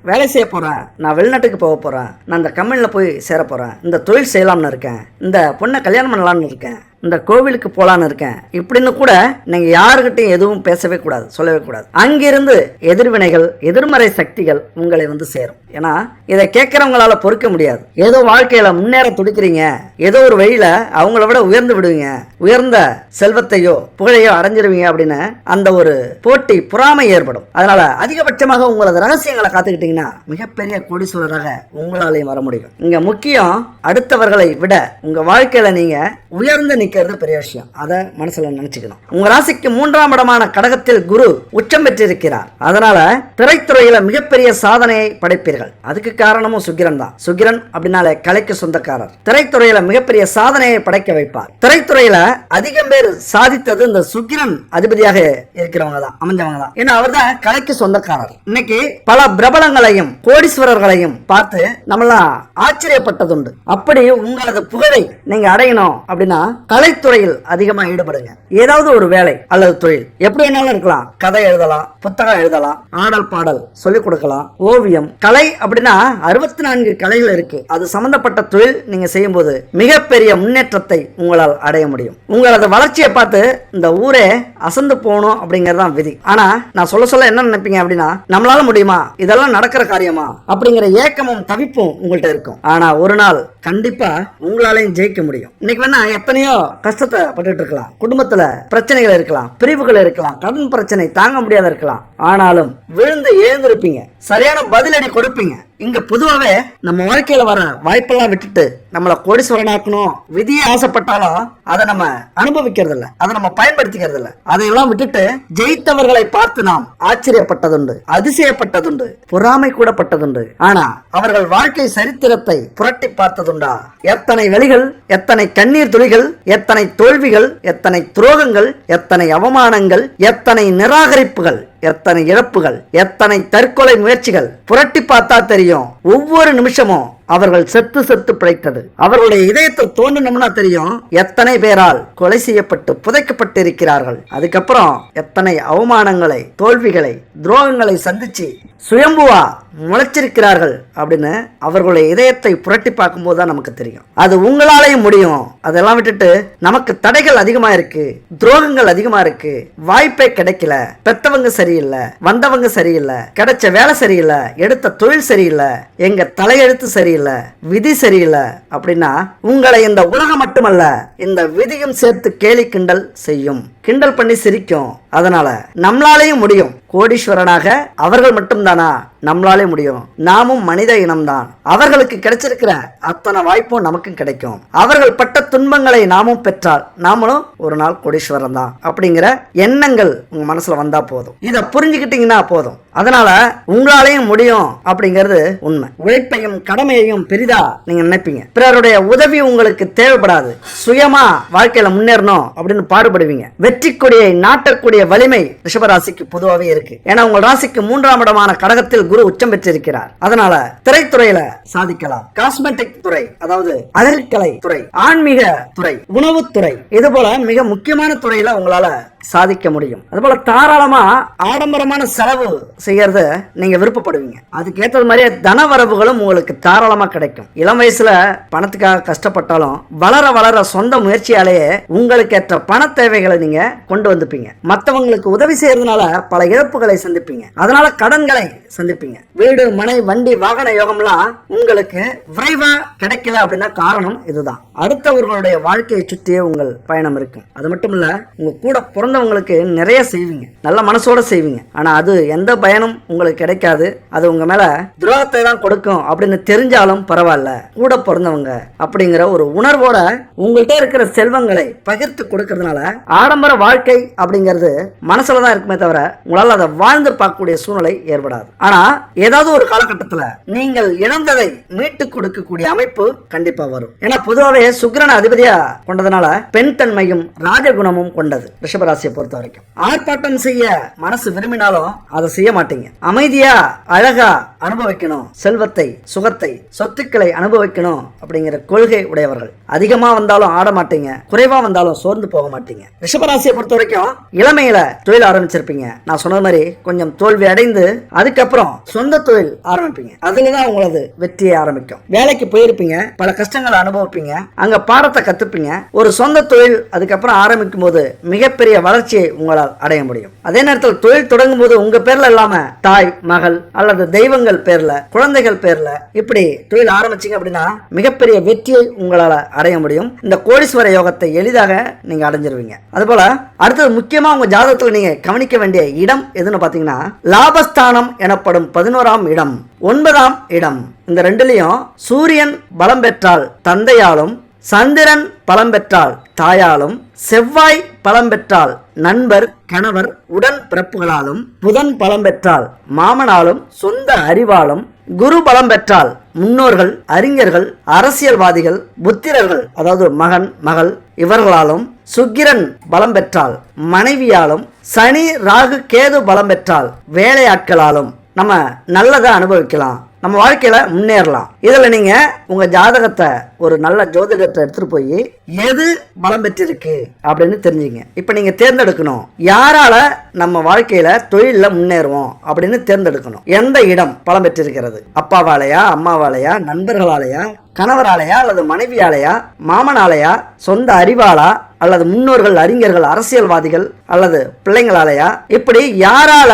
வேலை செய்ய போறேன், நான் வெளிநாட்டுக்கு போக போறேன், நான் இந்த கம்பெனில போய் சேர போறேன், இந்த தொழில் செய்யலாம்னு இருக்கேன், இந்த பொண்ணை கல்யாணம் பண்ணலாம்னு இருக்கேன், இந்த கோவிலுக்கு போலான்னு இருக்கேன், இப்படின்னு கூட நீங்க யாருக்கிட்டையும் எதுவும் பேசவே கூடாது, சொல்லவே கூடாது. அங்கிருந்து எதிர்வினைகள், எதிர்மறை சக்திகள் உங்களை வந்து சேரும். ஏன்னா இதை கேட்கறவங்களால பொறுக்க முடியாது. ஏதோ வாழ்க்கையில முன்னேற துடிக்கிறீங்க, ஏதோ ஒரு வழியில அவங்கள விட உயர்ந்து விடுவீங்க, உயர்ந்த செல்வத்தையோ புகழையோ அடைஞ்சிருவீங்க அப்படின்னு அந்த ஒரு போட்டி, பொறாமை ஏற்படும். அதனால அதிகபட்சமாக உங்களது ரகசியங்களை காத்துக்கிட்டீங்கன்னா மிகப்பெரிய கோடீஸ்வரராக உங்களாலையும் வர முடியும். இங்க முக்கியம், அடுத்தவர்களை விட உங்க வாழ்க்கையில நீங்க உயர்ந்து நிக்கிறது பெரிய விஷயம். அதை மனசுல நினைச்சுக்கணும். உங்க ராசிக்கு 3ஆம் இடமான கடகத்தில் குரு உச்சம் பெற்றிருக்கிறார். அதனால திரைத்துறையில மிகப்பெரிய சாதனையை படைப்பீர்கள். அதுக்கு காரணமும் சுக்கிரன் தான். சுக்கிரன் அப்படின்னாலே கலைக்கு சொந்தக்காரர். திரைத்துறையில மிகப்பெரிய சாதனையை படைக்க வைப்பார். திரைத்துறையில அதிகம் பேர் சாதித்தது இந்த சுக்கிரன் அதிபதியாக இருக்கிறவங்க தான், அமைஞ்சவங்க தான். ஏன்னா அவர் தான் கலைக்கு சொந்தக்காரர். இன்னைக்கு பல பிரபலங்களையும் கோடீஸ்வரர்களையும் பார்த்து நம்மளாம் ஆச்சரியப்பட்டதுண்டு. அப்படி உங்களது புகழை நீங்க அடையணும் அப்படின்னா கலைத்துறையில் அதிகமா ஈடுபடுங்க. ஏதாவது ஒரு வேலை அல்லது தொழில் எப்படி வேணாலும் இருக்கலாம். கதை எழுதலாம், புத்தகம் எழுதலாம், ஆடல் பாடல் சொல்லிக் கொடுக்கலாம், ஓவியம், கலை அப்படின்னா 64 கலைகள் இருக்கு. அது சம்பந்தப்பட்ட தொழில் நீங்க செய்யும் போது மிகப்பெரிய முன்னேற்றத்தை உங்களால் அடைய முடியும். உங்களது வளர்ச்சியை பார்த்து இந்த ஊரே அசந்து போகணும் அப்படிங்கறதான் விதி. ஆனா நான் சொல்ல என்ன நினைப்பீங்க அப்படின்னா, நம்மளால முடியுமா, இதெல்லாம் நடக்கிற காரியமா அப்படிங்கிற ஏக்கமும் தவிப்பும் உங்கள்கிட்ட இருக்கும். ஆனா ஒரு நாள் கண்டிப்பா உங்களாலையும் ஜெயிக்க முடியும். இன்னைக்கு வேணா எத்தனையோ கஷ்டத்தை பட்டுட்டு இருக்கலாம், குடும்பத்துல பிரச்சனைகள் இருக்கலாம், பிரிவுகள் இருக்கலாம், கடன் பிரச்சனை தாங்க முடியாத இருக்கலாம். ஆனாலும் விழுந்து எழுந்திருப்பீங்க, சரியான பதிலடி கொடுப்பீங்க. இங்க பொதுவாவே நம்ம வாழ்க்கையில வர வாய்ப்பெல்லாம் விட்டுட்டு நம்மள கோடீஸ்வரனாக்கணும் விதியை ஆசைப்பட்டாலும் அதை நம்ம அனுபவிக்கிறது இல்ல, அதை நம்ம பயன்படுத்திக்கிறது இல்ல. அதையெல்லாம் விட்டுட்டு ஜெயித்தவர்களை பார்த்து நாம் ஆச்சரியப்பட்டதுண்டு, அதிசயப்பட்டதுண்டு, பொறாமை கூட பட்டதுண்டு. ஆனா அவர்கள் வாழ்க்கை சரித்திரத்தை புரட்டி பார்த்ததுண்டா? எத்தனை வலிகள், எத்தனை கண்ணீர் துளிகள், எத்தனை தோல்விகள், எத்தனை துரோகங்கள், எத்தனை அவமானங்கள், எத்தனை நிராகரிப்புகள், எத்தனை இழப்புகள், எத்தனை தற்கொலை முயற்சிகள். புரட்டி பார்த்தா தெரியும். ஒவ்வொரு நிமிஷமும் அவர்கள் செத்து செத்து பிழைத்தது. அவர்களுடைய இதயத்தில் தோன்றணும்னா தெரியும் எத்தனை பேரால் கொலை செய்யப்பட்டு புதைக்கப்பட்டு இருக்கிறார்கள். அதுக்கப்புறம் எத்தனை அவமானங்களை, தோல்விகளை, துரோகங்களை சந்திச்சு சுயம்புவா முளைச்சிருக்கிறார்கள் அப்படின்னு அவர்களுடைய இதயத்தை புரட்டி பார்க்கும் போதுதான் நமக்கு தெரியும். அது உங்களாலையும் முடியும். அதெல்லாம் விட்டுட்டு நமக்கு தடைகள் அதிகமா இருக்கு, துரோகங்கள் அதிகமா இருக்கு, வாய்ப்பே கிடைக்கல, பெத்தவங்க சரியில்லை, வந்தவங்க சரியில்லை, கிடைச்ச வேலை சரியில்லை, எடுத்த தொழில் சரியில்லை, எங்க தலையெழுத்து சரியில்லை, விதி சரியில்லை அப்படின்னா உங்களை இந்த உலகம் மட்டுமல்ல இந்த விதியும் சேர்த்து கேலி கிண்டல் செய்யும், கிண்டல் பண்ணி சிரிக்கும். அதனால நம்மளாலேயும் முடியும். கோடீஸ்வரனாக அவர்கள் மட்டும்தானா? நம்மளாலே முடியும். நாமும் மனித இனம்தான். அவர்களுக்கு கிடைச்சிருக்கிற அத்தனை வாய்ப்பும் நமக்கும் கிடைக்கும். அவர்கள் பட்ட துன்பங்களை நாமும் பெற்றால் நாமளும் ஒரு நாள் கோடீஸ்வரன் தான் அப்படிங்கிற எண்ணங்கள் உங்க மனசுல வந்தா போதும். இதை புரிஞ்சுக்கிட்டீங்கன்னா போதும். அதனால உங்களாலையும் முடியும் அப்படிங்கிறது உண்மை. உழைப்பையும் கடமையையும் பெரிதா நீங்க நினைப்பீங்க. பிறருடைய உதவி உங்களுக்கு தேவைப்படாது. சுயமா வாழ்க்கையில முன்னேறணும் அப்படின்னு பாடுபடுவீங்க. வெற்றி கொடியை நாட்டக்கூடிய வலிமை ரிஷபராசிக்கு பொதுவாகவே இருக்கு. ஏன்னா உங்கள் ராசிக்கு 3ஆம் இடமான கடகத்தில் குரு உச்சம் பெற்றிருக்கிறார். அதனால திரைத்துறையில சாதிக்கலாம். காஸ்மெட்டிக் துறை, அதாவது அழகுக்கலை துறை, ஆன்மீக துறை, உணவுத்துறை, இது போல மிக முக்கியமான துறையில உங்களால சாதிக்க முடியும். அதுபோல தாராளமா ஆடம்பரமான செலவு செய்யறத நீங்க விருப்பப்படுவீங்க. அதுக்கு ஏற்றது மாதிரியே தன வரவுகளும் உங்களுக்கு தாராளமா கிடைக்கும். இளம் வயசுல பணத்துக்காக கஷ்டப்பட்டாலும் வளர வளர சொந்த முயற்சியாலேயே உங்களுக்கு ஏற்ற பண தேவைகளை நீங்க கொண்டு வந்துப்பீங்க. மற்றவங்களுக்கு உதவி செய்யறதுனால பல இழப்புகளை சந்திப்பீங்க. அதனால கடன்களை சந்திப்பீங்க. வீடு, மனை, வண்டி, வாகன யோகம்லாம் உங்களுக்கு விரைவா கிடைக்கல அப்படின்னா காரணம் இதுதான். அடுத்தவர்களுடைய வாழ்க்கையை சுற்றியே உங்கள் பயணம் இருக்கும். அது மட்டும் இல்ல, உங்க கூட பிறந்தவங்களுக்கு நிறைய செய்வீங்க, நல்ல மனசோட செய்வீங்க. ஆனா அது எந்த பயனும் உங்களுக்கு கிடைக்காது. அது உங்க மேல துரோகத்தை தான் கொடுக்கும் அப்படின்னு தெரிஞ்சாலும் பரவாயில்ல, கூட பிறந்தவங்க அப்படிங்கிற ஒரு உணர்வோட உங்கள்கிட்ட இருக்கிற செல்வங்களை பகிர்ந்து கொடுக்கறதுனால ஆடம்பர வாழ்க்கை அப்படிங்கிறது மனசுலதான் இருக்குமே தவிர உங்களால் அதை வாழ்ந்து பார்க்கக்கூடிய சூழ்நிலை ஏற்படாது. ஆனா ஏதாவது ஒரு காலகட்டத்தில் நீங்கள் இழந்ததை மீட்டு கொடுக்கக்கூடிய அமைப்பு கண்டிப்பா வரும். ஏன்னா பொதுவாகவே சுக்கிரன் அதிபதியா கொண்டதுனால பெண் தன்மையும் ராஜகுணமும் கொண்டது ரிஷபராசியை பொறுத்த வரைக்கும். ஆர்ப்பாட்டம் செய்ய மனசு விரும்பினாலும் அதை செய்ய மாட்டீங்க. அமைதியா அழகா அனுபவிக்கணும், செல்வத்தை சுகத்தை சொத்துக்களை அனுபவிக்கணும் அப்படிங்கிற கொள்கை உடையவர்கள். அதிகமா வந்தாலும் ஆட மாட்டீங்க, குறைவா வந்தாலும் சோர்ந்து போக மாட்டீங்க. ரிஷபராசியை பொறுத்த வரைக்கும் இளமையில தொழில் ஆரம்பிச்சிருப்பீங்க. நான் சொன்ன மாதிரி கொஞ்சம் தோல்வி அடைந்து அதுக்கப்புறம் சொந்த தொழில் ஆரம்பிப்பீங்க. அதுலதான் உங்களது வெற்றியை ஆரம்பிக்கும். வேலைக்கு போயிருப்பீங்க, பல கஷ்டங்களை அனுபவிப்பீங்க, அங்க பாடத்தை கத்துப்பீங்க. ஒரு சொந்த தொழில் அதுக்கப்புறம் ஆரம்பிக்கும் போது மிகப்பெரிய வளர்ச்சியை உங்களால் அடைய முடியும். அதே நேரத்தில் தொழில் தொடங்கும் போது உங்க பேர்ல இல்லாம தாய், மகள் அல்லது தெய்வங்கள் பேர்ல, குழந்தைகள் பேர்ல இப்படி தொழில் ஆரம்பிச்சீங்க அப்படின்னா மிகப்பெரிய வெற்றியை உங்களால அடைய முடியும். இந்த கோடீஸ்வர யோகத்தை எளிதாக நீங்க அடைஞ்சிருவீங்க. அதுபோல அடுத்தது முக்கியமா உங்க ஜாதகத்தில் நீங்க கவனிக்க வேண்டிய இடம் எதுன்னு பாத்தீங்கன்னா லாபஸ்தானம் எனப்படும் 11ஆம் இடம், 9ஆம் இடம். இந்த ரெண்டுலயும் சூரியன் பலம் பெற்றால் தந்தையாலும், சந்திரன் பலம் பெற்றால் தாயாலும், செவ்வாய் பலம் பெற்றால் நண்பர் கணவர் உடன் பிறப்புகளாலும், புதன் பலம் பெற்றால் மாமனாலும் சொந்த அறிவாலும், குரு பலம் பெற்றால் முன்னோர்கள், அறிஞர்கள், அரசியல்வாதிகள், புத்திரர்கள் அதாவது மகன் மகள் இவர்களாலும், சுக்கிரன் பலம் பெற்றால் மனைவியாலும், சனி ராகு கேது பலம் பெற்றால் வேலையாட்களாலும் நம்ம நல்லதை அனுபவிக்கலாம், நம்ம வாழ்க்கையில முன்னேறலாம். இதுல நீங்க உங்க ஜாதகத்தை ஒரு நல்ல ஜோதிடத்தை எடுத்துட்டு போய் எது பலம் பெற்றிருக்கு அப்படின்னு தெரிஞ்சுங்க. இப்ப நீங்க தேர்ந்தெடுக்கணும் யாரால நம்ம வாழ்க்கையில தொழில முன்னேறுவோம் அப்படின்னு தேர்ந்தெடுக்கணும். எந்த இடம் பலம் பெற்றிருக்கிறது, அப்பாவாலையா, அம்மாவாலையா, நண்பர்களாலையா, கணவராலையா அல்லது மனைவியாலையா, மாமனாலையா, சொந்த அறிவாளா அல்லது முன்னோர்கள், அறிஞர்கள், அரசியல்வாதிகள் அல்லது பிள்ளைங்களாலையா, இப்படி யாரால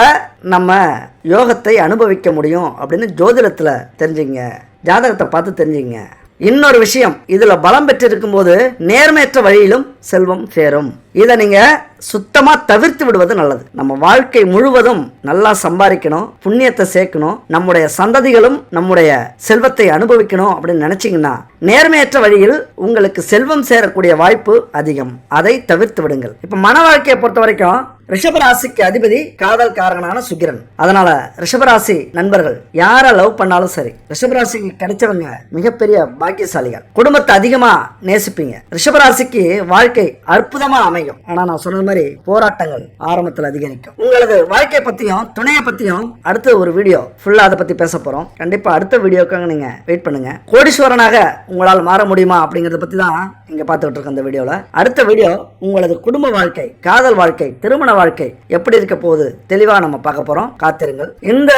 நம்ம யோகத்தை அனுபவிக்க முடியும் அப்படின்னு ஜோதிடத்துல தெரிஞ்சுங்க, ஜாதகத்தை பார்த்து தெரிஞ்சுங்க. இன்னொரு விஷயம், இதுல பலம் பெற்றிருக்கும் போது நேர்மையற்ற வழியிலும் செல்வம் சேரும். இதை நீங்க சுத்தமா தவிர்த்து விடுவது நல்லது. நம்ம வாழ்க்கை முழுவதும் நல்லா சம்பாதிக்கணும், புண்ணியத்தை சேர்க்கணும், நம்முடைய சந்ததிகளும் நம்முடைய செல்வத்தை அனுபவிக்கணும் அப்படின்னு நினைச்சீங்கன்னா நேர்மையற்ற வழியில் உங்களுக்கு செல்வம் சேரக்கூடிய வாய்ப்பு அதிகம். அதை தவிர்த்து விடுங்கள். இப்ப மன வாழ்க்கையை பொறுத்த வரைக்கும் ரிஷபராசிக்கு அதிபதி காதல் காரகனான சுக்கிரன். அதனால ரிஷபராசி நண்பர்கள் யார லவ் பண்ணாலும் சரி, ரிஷபராசிக்கு கிடைச்சவங்க மிகப்பெரிய பாக்கியசாலிகள். குடும்பத்தை அதிகமா நேசிப்பீங்க. ரிஷபராசிக்கு வாழ்க்கை அற்புதமா அமையும். ஆனா நான் சொன்ன மாதிரி போராட்டங்கள் ஆரம்பத்தில் அதிகரிக்கும். உங்களது வாழ்க்கை பத்தியும் துணையை பத்தியும் அடுத்த ஒரு வீடியோ ஃபுல்லா அதை பத்தி பேச போறோம். கண்டிப்பா அடுத்த வீடியோக்காக நீங்க வெயிட் பண்ணுங்க. கோடீஸ்வரனாக உங்களால் மாற முடியுமா அப்படிங்கறத பத்தி தான் இங்க பார்த்துட்டு இருக்க இந்த வீடியோல. அடுத்த வீடியோ உங்களது குடும்ப வாழ்க்கை, காதல் வாழ்க்கை, திருமண வாழ்க்கை எப்படி இருக்க போகுது தெளிவா நம்ம பார்க்க போறோம். காத்திருங்கள். இந்த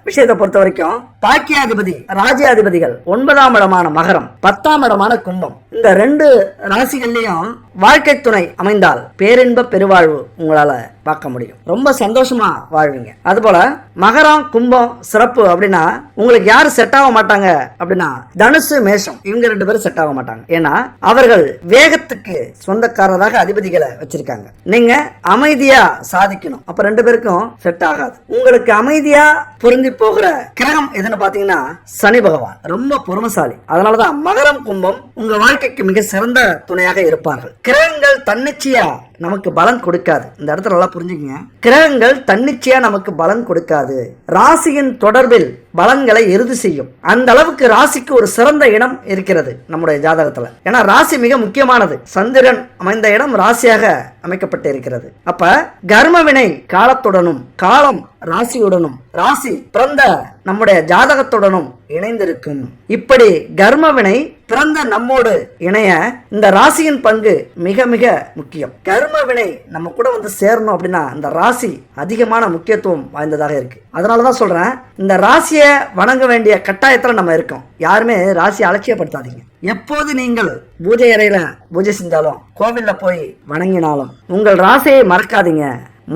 விஷயத்தை பொறுத்த வரைக்கும் பாக்கியாதிபதி, ராஜ்யாதிபதிகள் 9ஆம் இடமான மகரம், 10ஆம் இடமான கும்பம், இந்த 2 ராசிகள்லயும் வாழ்க்கை துணை அமைந்தால் பேரின்ப பெருவாழ்வு உங்களால பார்க்க முடியும். ரொம்ப சந்தோஷமா வாழ்வீங்க. அதுபோல மகரம் கும்பம் சிறப்பு அப்படின்னா உங்களுக்கு யாரு செட் ஆக மாட்டாங்க அப்படின்னா தனுசு மேஷம் இவங்க 2 பேரும் செட் ஆக மாட்டாங்க. ஏன்னா அவர்கள் வேகத்துக்கு சொந்தக்காரராக அதிபதிகளை வச்சிருக்காங்க. நீங்க அமைதியா சாதிக்கணும், அப்ப 2 பேருக்கும் செட் ஆகாது. உங்களுக்கு அமைதியா பொருந்தி போகிற கிரகம் எதுன்னு பாத்தீங்கன்னா சனி பகவான். ரொம்ப பொறுமைசாலி. அதனாலதான் மகரம் கும்பம் உங்க வாழ்க்கைக்கு மிக சிறந்த துணையாக இருப்பார்கள். கிரகங்கள் தன்னிச்சையா நமக்கு பலன் கொடுக்காது. இந்த இடத்துல நல்லா புரிஞ்சுக்கங்க. கிரகங்கள் தன்னிச்சையா நமக்கு பலன் கொடுக்காது. ராசியின் தொடர்பில் பலன்களை இறுதி செய்யும். அந்த அளவுக்கு ராசிக்கு ஒரு சிறந்த இடம் இருக்கிறது நம்முடைய ஜாதகத்துல. ஏன்னா ராசி மிக முக்கியமானது. சந்திரன் அமைந்த இடம் ராசியாக அமைக்கப்பட்டு இருக்கிறது. அப்ப கர்மவினை காலத்துடனும், காலம் ராசியுடனும், ராசி பிறந்த நம்முடைய ஜாதகத்துடனும் இணைந்திருக்கும். இப்படி கர்மவினை பிறந்த நம்மோடு இணைய இந்த ராசியின் பங்கு மிக மிக முக்கியம். கர்மவினை நம்ம கூட வந்து சேரணும் அப்படின்னா இந்த ராசி அதிகமான முக்கியத்துவம் வாய்ந்ததாக இருக்கு. அதனாலதான் சொல்றேன், இந்த ராசியை வணங்க வேண்டிய கட்டாயத்துல நம்ம இருக்கோம். யாருமே ராசியை அலட்சியப்படுத்தாதீங்க. எப்போது நீங்கள் பூஜை அறையில பூஜை செஞ்சாலும், கோவில்ல போய் வணங்கினாலும் உங்கள் ராசியை மறக்காதீங்க.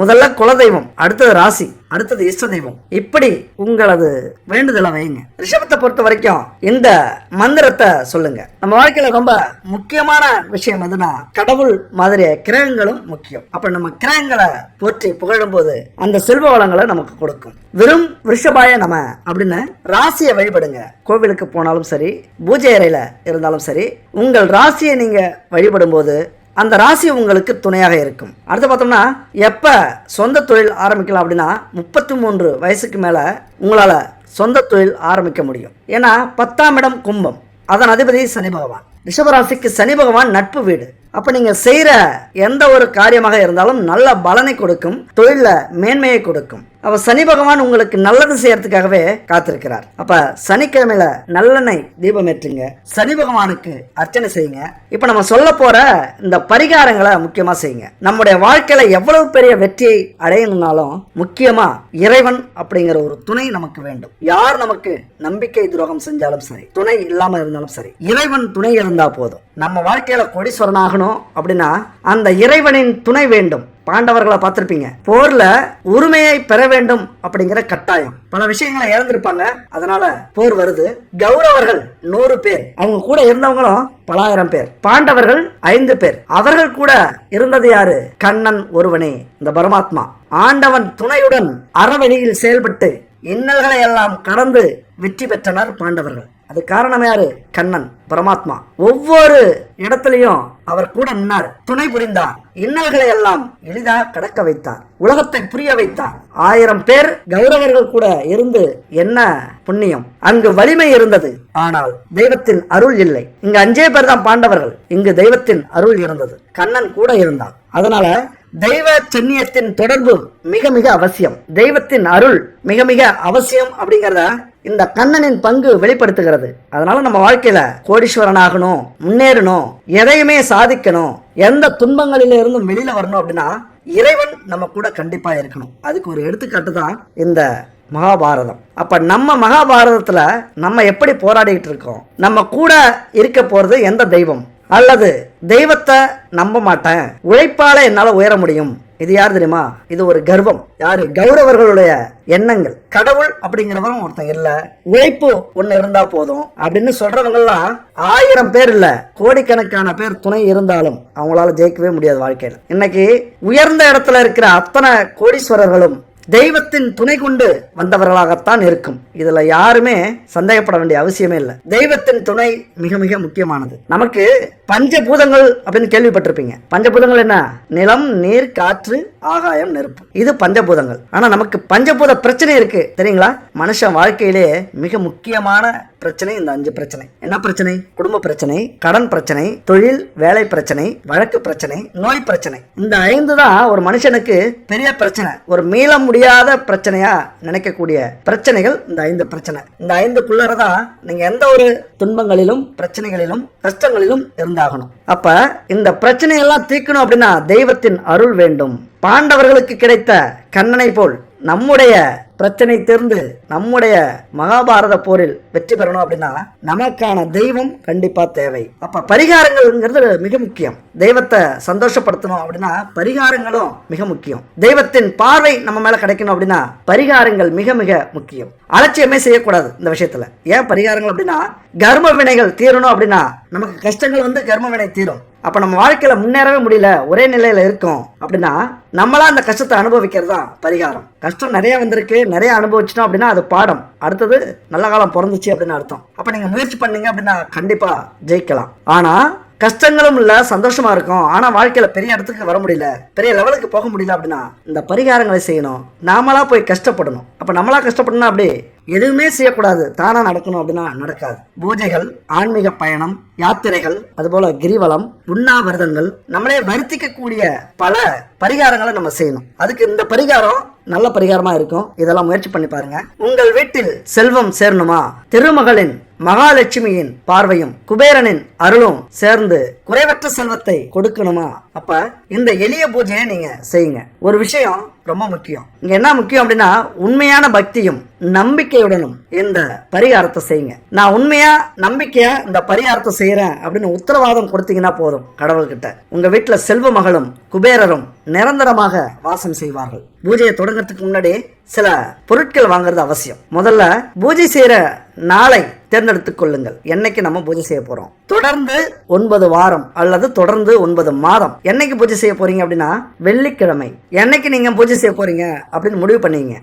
முதல்ல குலதெய்வம், அடுத்தது ராசி, அடுத்தது இஷ்ட தெய்வம், இப்படி உங்களது வேண்டுதலை வைங்க. ரிஷபத்தை பொறுத்த வரைக்கும் இந்த மந்திரத்தை சொல்லுங்க. நம்ம வாழ்க்கையில ரொம்ப முக்கியமான விஷயம் எதுனா கடவுள் மாதிரி கிரகங்களும் முக்கியம். அப்ப நம்ம கிரகங்களை போற்றி புகழும் போது அந்த செல்வ வளங்களை நமக்கு கொடுக்கும். வெறும் ரிஷபாய நம அப்படின்னு ராசியை வழிபடுங்க. கோவிலுக்கு போனாலும் சரி, பூஜை அறையில இருந்தாலும் சரி, உங்கள் ராசியை நீங்க வழிபடும் போது அந்த ராசி உங்களுக்கு துணையாக இருக்கும். அடுத்து பார்த்தோம்னா, எப்ப சொந்த தொழில் ஆரம்பிக்கலாம் அப்படின்னா 33 வயசுக்கு மேல உங்களால சொந்த தொழில் ஆரம்பிக்க முடியும். ஏன்னா 10ஆம் இடம் கும்பம், அதன் அதிபதி சனி பகவான். ரிஷபராசிக்கு சனி பகவான் நட்பு வீடு. அப்ப நீங்க செய்யற எந்த ஒரு காரியமாக இருந்தாலும் நல்ல பலனை கொடுக்கும், தொழில மேன்மையை கொடுக்கும். அப்ப சனி பகவான் உங்களுக்கு நல்லது செய்யறதுக்காகவே காத்திருக்கிறார். அப்ப சனிக்கிழமையில நல்லெண்ணெய் தீபம் ஏற்றுங்க, சனி பகவானுக்கு அர்ச்சனை செய்யுங்க. இப்ப நம்ம சொல்ல போற இந்த பரிகாரங்களை முக்கியமா செய்யுங்க. நம்முடைய வாழ்க்கையில எவ்வளவு பெரிய வெற்றியை அடையணும்னாலும் முக்கியமா இறைவன் அப்படிங்கிற ஒரு துணை நமக்கு வேண்டும். யார் நமக்கு நம்பிக்கை துரோகம் செஞ்சாலும் சரி, துணை இல்லாம இருந்தாலும் சரி, இறைவன் துணை இருந்தா போதும். நம்ம வாழ்க்கையில கோடீஸ்வரனாகணும் அப்படின்னா அந்த இறைவனின் துணை வேண்டும். பாண்டவர்களை பார்த்திருப்பீங்க, போர்ல உரிமையை பெற வேண்டும் அப்படிங்கிற கட்டாயம். பல விஷயங்களை இழந்திருப்பாங்க, அதனால போர் வருது. கௌரவர்கள் 100 பேர், அவங்க கூட இருந்தவங்களும் பல ஆயிரம் பேர். பாண்டவர்கள் 5 பேர், அவர்கள் கூட இருந்தது யாரு? கண்ணன் ஒருவனே, இந்த பரமாத்மா. ஆண்டவன் துணையுடன் அறவழியில் செயல்பட்டு இன்னல்களை எல்லாம் கடந்து வெற்றி பெற்றனர் பாண்டவர்கள். அது காரணம் யாரு? கண்ணன் பரமாத்மா. ஒவ்வொரு இடத்திலையும் அவர் கூட நின்னார், துணை புரிந்தார், இன்னல்களை எல்லாம் எளிதாக கடக்க வைத்தார், உலகத்தை புரிய வைத்தார். 1000 பேர் கௌரவர்கள் கூட இருந்து என்ன புண்ணியம்? அங்கு வலிமை இருந்தது, ஆனால் தெய்வத்தின் அருள் இல்லை. இங்கு 5 பேர் தான் பாண்டவர்கள், இங்கு தெய்வத்தின் அருள் இருந்தது, கண்ணன் கூட இருந்தார். அதனால தெய்வ சென்னியத்தின் தொடர்பு மிக மிக அவசியம், தெய்வத்தின் அருள் மிக மிக அவசியம் அப்படிங்கிறத இந்த கண்ணனின் பங்கு வெளிப்படுத்துகிறது. அதனால நம்ம வாழ்க்கையில கோடீஸ்வரன் ஆகணும், முன்னேறணும், எதையுமே சாதிக்கணும், எந்த துன்பங்களில இருந்தும் வெளியில வரணும் அப்படின்னா இறைவன் நம்ம கூட கண்டிப்பா இருக்கணும். அதுக்கு ஒரு எடுத்துக்காட்டு தான் இந்த மகாபாரதம். அப்ப நம்ம மகாபாரதத்துல நம்ம எப்படி போராடிட்டு இருக்கோம்? நம்ம கூட இருக்க போறது எந்த தெய்வம்? அல்லது தெய்வத்தை நம்ப மாட்டேன், உழைப்பால என்னால உயர முடியும், இது யார் தெரியுமா? இது ஒரு கர்வம். யாரு? கௌரவர்களுடைய எண்ணங்கள். கடவுள் அப்படிங்கிறவரும் ஒருத்தன் இல்ல, உழைப்பு ஒண்ணு இருந்தா போதும் அப்படின்னு சொல்றவங்க எல்லாம் 1000 பேர் இல்ல, கோடிக்கணக்கான பேர் துணை இருந்தாலும் அவங்களால ஜெயிக்கவே முடியாது வாழ்க்கையில. இன்னைக்கு உயர்ந்த இடத்துல இருக்கிற அத்தனை கோடீஸ்வரர்களும் தெய்வத்தின் துணை கொண்டு வந்தவர்களாகத்தான் இருக்கும். இதுல யாருமே சந்தேகப்பட வேண்டிய அவசியமே இல்லை. தெய்வத்தின் துணை மிக மிக முக்கியமானது. நமக்கு பஞ்சபூதங்கள் அப்படின்னு கேள்விப்பட்டிருப்பீங்க. பஞ்சபூதங்கள் என்ன? நிலம், நீர், காற்று, ஆகாயம், நெருப்பு. இது பஞ்சபூதங்கள். ஆனா நமக்கு பஞ்சபூத பிரச்சனை இருக்கு தெரியுங்களா? மனுஷன் வாழ்க்கையிலே மிக முக்கியமான பிரச்சனை இந்த 5 பிரச்சனை. என்ன பிரச்சனை? குடும்ப பிரச்சனை, கடன் பிரச்சனை, தொழில் வேலை பிரச்சனை, வழக்கு பிரச்சனை, நோய் பிரச்சனை. இந்த 5 தான் ஒரு மனுஷனுக்கு பெரிய பிரச்சனை, ஒரு மீள முடியாத பிரச்சனையா நினைக்கக்கூடிய பிரச்சனைகள் இந்த 5 பிரச்சனை. இந்த 5க்குள்ளதான் நீங்க எந்த ஒரு துன்பங்களிலும் பிரச்சனைகளிலும் கஷ்டங்களிலும் இருந்தாகணும். அப்ப இந்த பிரச்சனையெல்லாம் தீர்க்கணும் அப்படின்னா தெய்வத்தின் அருள் வேண்டும். பாண்டவர்களுக்கு கிடைத்த கண்ணனை போல் நம்முடைய பிரச்சனை தீர்ந்து நம்முடைய மகாபாரத போரில் வெற்றி பெறணும் அப்படின்னா நமக்கான தெய்வம் கண்டிப்பா தேவை. அப்ப பரிகாரங்கள்ங்கிறது மிக முக்கியம். தெய்வத்தை சந்தோஷப்படுத்தணும் அப்படின்னா பரிகாரங்களும் மிக முக்கியம். தெய்வத்தின் பார்வை நம்ம மேல கிடைக்கணும் அப்படின்னா பரிகாரங்கள் மிக மிக முக்கியம். அலட்சியமே செய்யக்கூடாது இந்த விஷயத்துல. ஏன் பரிகாரங்கள் அப்படின்னா கர்ம வினைகள் தீரணும் அப்படின்னா நமக்கு கஷ்டங்கள் வந்து கர்ம வினை தீரும். அப்ப நம்ம வாழ்க்கையில முன்னேறவே முடியல, ஒரே நிலையில இருக்கும் அப்படின்னா நம்மளா அந்த கஷ்டத்தை அனுபவிக்கிறது தான் பரிகாரம். கஷ்டம் நிறைய வந்திருக்கு, நிறைய அனுபவிச்சிட்டோம் அப்படின்னா அது பாடம். அடுத்தது நல்ல காலம் பிறந்துச்சு அப்படின்னு அர்த்தம். அப்ப நீங்க முயற்சி பண்ணீங்க அப்படின்னா கண்டிப்பா ஜெயிக்கலாம். ஆனா கஷ்டங்களும் இல்ல, சந்தோஷமா இருக்கும், ஆனா வாழ்க்கையில பெரிய இடத்துக்கு வர முடியல, பெரிய லெவலுக்கு போக முடியல அப்படின்னா இந்த பரிகாரங்களை செய்யணும். நாமளா போய் கஷ்டப்படணும். அப்ப நம்மளா கஷ்டப்படணும், அப்படி எதுவுமே செய்யக்கூடாது, தானா நடக்கணும் அப்படின்னா நடக்காது. பூஜைகள், ஆன்மீக பயணம், யாத்திரைகள், அதுபோல கிரிவலம், உண்ணாவிரதங்கள், நம்மளே வருத்திக்க கூடிய பல பரிகாரங்களை நம்ம செய்யணும். அதுக்கு இந்த பரிகாரம் நல்ல பரிகாரமா இருக்கும். இதெல்லாம் முயற்சி பண்ணி பாருங்க. உங்கள் வீட்டில் செல்வம் சேரணுமா? திருமகளின் மகாலட்சுமியின் பார்வையும் குபேரனின் அருளும் சேர்ந்து குறைவற்ற செல்வத்தை கொடுக்கணுமா? அப்ப இந்த எளிய பூஜையை நீங்க செய்யுங்க. ஒரு விஷயம் ரொம்ப முக்கியம். இங்க என்ன முக்கியம் அப்படின்னா உண்மையான பக்தியும் நம்பிக்கையுடனும் இந்த பரிகாரத்தை செய்யுங்க. நான் உண்மையா நம்பிக்கையா இந்த பரிகாரத்தை செய்யறேன் அப்படின்னு உத்தரவாதம் கொடுத்தீங்கன்னா போதும் கடவுள்கிட்ட. உங்க வீட்டுல செல்வ மகளும் குபேரரும் நிரந்தரமாக வாசம் செய்வார்கள். பூஜையை தொடங்குறதுக்கு முன்னாடி சில பொருட்கள் வாங்குறது அவசியம். முதல்ல பூஜை செய்யற நாளை தேர்ந்தெடுத்துக் கொள்ளுங்கள். என்னைக்கு நம்ம பூஜை செய்ய போறோம். தொடர்ந்து 9 வாரம் அல்லது தொடர்ந்து 9 மாதம் என்னைக்கு பூஜை செய்ய போறீங்க அப்படின்னா வெள்ளிக்கிழமை. என்னைக்கு நீங்க பூஜை செய்ய போறீங்க அப்படின்னு முடிவு பண்ணீங்க.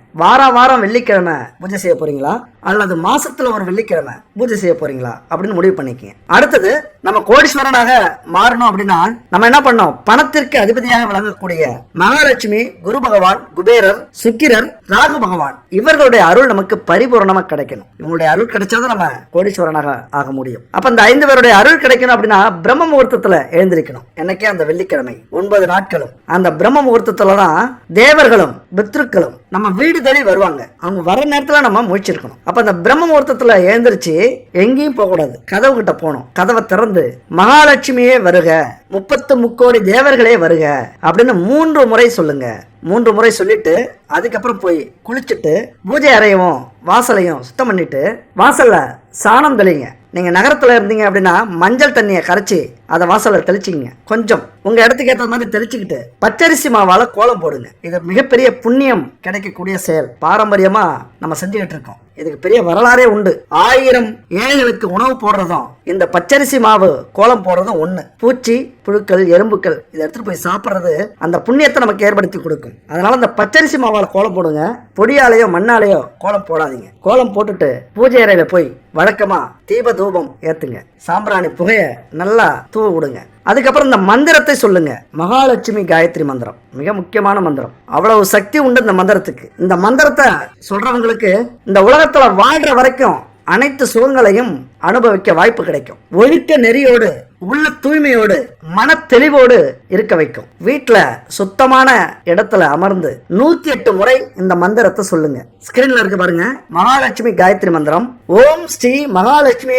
வாரம் வெள்ளிக்கிழமை பூஜை செய்ய போறீங்களா அல்லது மாசத்துல ஒரு வெள்ளிக்கிழமை பூஜை செய்ய போறீங்களா அப்படின்னு முடிவு பண்ணிக்கங்க. அடுத்தது நம்ம கோடீஸ்வரனாக மாறணும் அப்படின்னா நம்ம என்ன பண்ணோம்? பணத்திற்கு அதிபதியாக விளங்கக்கூடிய மகாலட்சுமி, குரு பகவான், குபேரர், சுக்கிரர், ராகு பகவான் இவர்களுடைய அருள் நமக்கு பரிபூர்ணமா கிடைக்கணும். இவங்களுடைய அருள் கிடைச்சாதான் நம்ம கோடீஸ்வரனாக ஆக முடியும். அப்ப இந்த 5 பேருடைய அருள் கிடைக்கணும் அப்படின்னா பிரம்ம முகூர்த்தத்துல எழுந்திருக்கணும். என்னைக்கே அந்த வெள்ளிக்கிழமை 9 நாட்களும் அந்த பிரம்ம முகூர்த்தத்துலதான் தேவர்களும் பித்ருக்களும் நம்ம வீடு தேடி வருவாங்க. அவங்க வர நேரத்துல நம்ம முழிச்சிருக்கணும். அப்ப அந்த பிரம்ம முகூர்த்தத்துல எழுந்திருச்சு எங்கேயும் போக கூடாது. கதவு கிட்ட போகணும். கதவை திறந்து மகாலட்சுமியே வருக, 33 கோடி தேவர்களே வருக அப்படின்னு 3 முறை சொல்லுங்க. 3 முறை சொல்லிட்டு அதுக்கப்புறம் போய் குளிச்சுட்டு பூஜை அறையவும் வாசலையும் சுத்தம் பண்ணிட்டு வாசல்ல சாணம் தெளிங்க. நீங்க நகரத்துல இருந்தீங்க அப்படின்னா மஞ்சள் தண்ணியை கரைச்சி அதை வாசல்ல தெளிச்சிங்க. கொஞ்சம் உங்க இடத்துக்கு ஏற்ற மாதிரி தெளிச்சுக்கிட்டு பச்சரிசி மாவால கோலம் போடுங்க. இது மிகப்பெரிய புண்ணியம் கிடைக்கக்கூடிய செயல். பாரம்பரியமா நம்ம செஞ்சுக்கிட்டு இருக்கோம். இதுக்கு பெரிய வரலாறே உண்டு. 1000 ஏழைகளுக்கு உணவு போடுறதும் இந்த பச்சரிசி மாவு கோலம் போடுறதும் ஒண்ணு. பூச்சி, புழுக்கள், எறும்புகள் இதை எடுத்துட்டு போய் சாப்பிட்றது அந்த புண்ணியத்தை நமக்கு ஏற்படுத்தி கொடுக்கும். அதனால இந்த பச்சரிசி மாவால கோலம் போடுங்க. பொடியாலேயோ மண்ணாலேயோ கோலம் போடாதீங்க. கோலம் போட்டுட்டு பூஜை அறையில போய் வழக்கமா தீப தூபம் ஏத்துங்க. சாம்பிராணி புகைய நல்லா தூவ விடுங்க. அதுக்கப்புறம் இந்த மந்திரத்தை சொல்லுங்க. மகாலட்சுமி காயத்ரி மந்திரம் மிக முக்கியமான மந்திரம். அவ்வளவு சக்தி உண்டு இந்த மந்திரத்துக்கு. இந்த மந்திரத்தை சொல்றவங்களுக்கு இந்த உலகத்துல வாழ்ற வரைக்கும் அனைத்து சுகங்களையும் அனுபவிக்க வாய்ப்பு கிடைக்கும். ஒழுக்க நெறியோடு, உள்ள தூய்மையோடு, மன தெளிவோடு இருக்க வைக்கும். வீட்டுல சுத்தமான இடத்துல அமர்ந்து 108 முறை இந்த மந்திரத்தை சொல்லுங்க. ஸ்கிரீன்ல இருக்கு பாருங்க. மகாலட்சுமி காயத்ரி மந்திரம். ஓம் ஸ்ரீ மகாலட்சுமி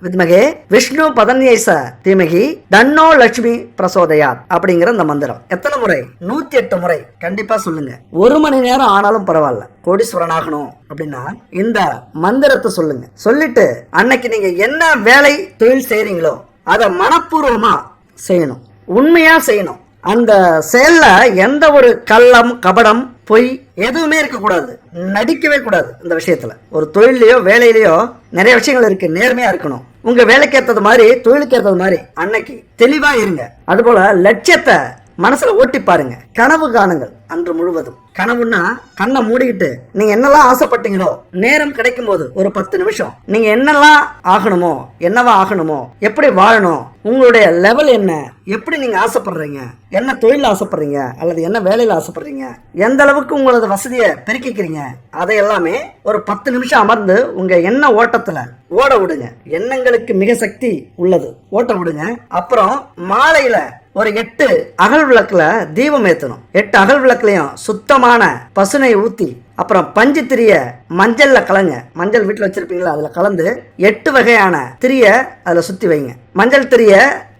வித்மகே விஷ்ணு பதன்யேச தீமகி தன்னோ லட்சுமி பிரசோதயாத் அப்படிங்கிற இந்த மந்திரம் எத்தனை முறை? 108 முறை கண்டிப்பா சொல்லுங்க. 1 மணி நேரம் ஆனாலும் பரவாயில்ல. கோடீஸ்வரன் ஆகணும் அப்படின்னா இந்த மந்திரத்தை சொல்லுங்க. சொல்லிட்டு அன்னைக்கு நீங்க என்ன வேலை தொழில் செய்றீங்களோ அதை மனப்பூர்வமா செய்யணும். உண்மையா செய்யணும். அந்த செயல்ல எந்த ஒரு கள்ளம், கபடம், பொய் எதுவுமே இருக்கக்கூடாது. நடிக்கவே கூடாது. இந்த விஷயத்துல ஒரு தொழிலையோ வேலையிலயோ நிறைய விஷயங்கள் இருக்கு. நேர்மையா இருக்கணும். உங்க வேலைக்கு ஏற்றது மாதிரி, தொழிலுக்கு ஏற்றது மாதிரி அன்னைக்கு தெளிவா இருங்க. அதுபோல லட்சியத்தை மனசுல ஓட்டி பாருங்க. கனவு காணுங்கள் அன்று முழுவதும். கனவுன்னா கண்ணை மூடிக்கிட்டு நீங்க என்னெல்லாம் ஆசைப்பட்டீங்களோ நேரம் கிடைக்கும் போது ஒரு 10 நிமிஷம் நீங்க என்னெல்லாம் ஆகணுமோ, என்னவா ஆகணுமோ, எப்படி வாழணும், உங்களுடைய லெவல் என்ன, எப்படி நீங்க ஆசைப்படுறீங்க, என்ன தொழில் ஆசைப்படுறீங்க அல்லது என்ன வேலையில ஆசைப்படுறீங்க, எந்த அளவுக்கு உங்களது வசதியை பெருக்கிக்கிறீங்க, அதை எல்லாமே ஒரு 10 நிமிஷம் அமர்ந்து உங்க எண்ண ஓட்டத்துல ஓட விடுங்க. எண்ணங்களுக்கு மிக சக்தி உள்ளது. ஓட்ட விடுங்க. அப்புறம் மாலையில ஒரு 8 அகல் விளக்குல தீபம் ஏற்றணும். 8 அகல் விளக்குலையும் சுத்தமான பசுனை ஊத்தி அப்புறம் பஞ்சு திரிய மஞ்சள்ல கலங்க. மஞ்சள் வீட்டுல வச்சிருப்பீங்களா, அதுல கலந்து 8 வகையான திரிய அதுல சுத்தி வைங்க. மஞ்சள் திரிய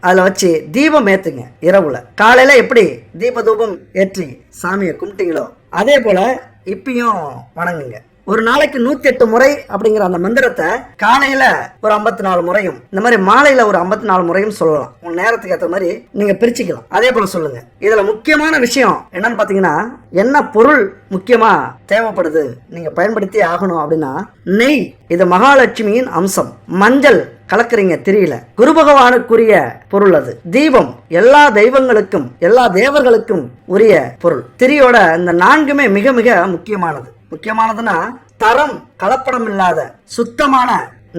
அதுல வச்சு தீபம் ஏத்துங்க. இரவுல காலையில எப்படி தீப தூபம் ஏற்றி சாமியை கும்பிட்டீங்களோ அதே போல இப்பயும் வணங்குங்க. ஒரு நாளைக்கு 108 முறை அப்படிங்கிற அந்த மந்திரத்தை காலையில ஒரு 54 முறையும், இந்த மாதிரி மாலையில ஒரு 54 முறையும் சொல்லலாம். உங்க நேரத்துக்கு ஏற்ற மாதிரி நீங்க பிரிச்சுக்கலாம். அதே போல சொல்லுங்க. இதுல முக்கியமான விஷயம் என்னன்னு பாத்தீங்கன்னா, என்ன பொருள் முக்கியமா தேவைப்படுது நீங்க பயன்படுத்தி ஆகணும் அப்படின்னா நெய். இது மகாலட்சுமியின் அம்சம். மஞ்சள் கலக்குறீங்க திரியில, குரு பகவானுக்குரிய பொருள் அது. தீபம் எல்லா தெய்வங்களுக்கும் எல்லா தேவர்களுக்கும் உரிய பொருள். திரியோட இந்த 4மே மிக மிக முக்கியமானது. முக்கியமானதுன்னா தரம் கலப்படம் இல்லாத சுத்தமான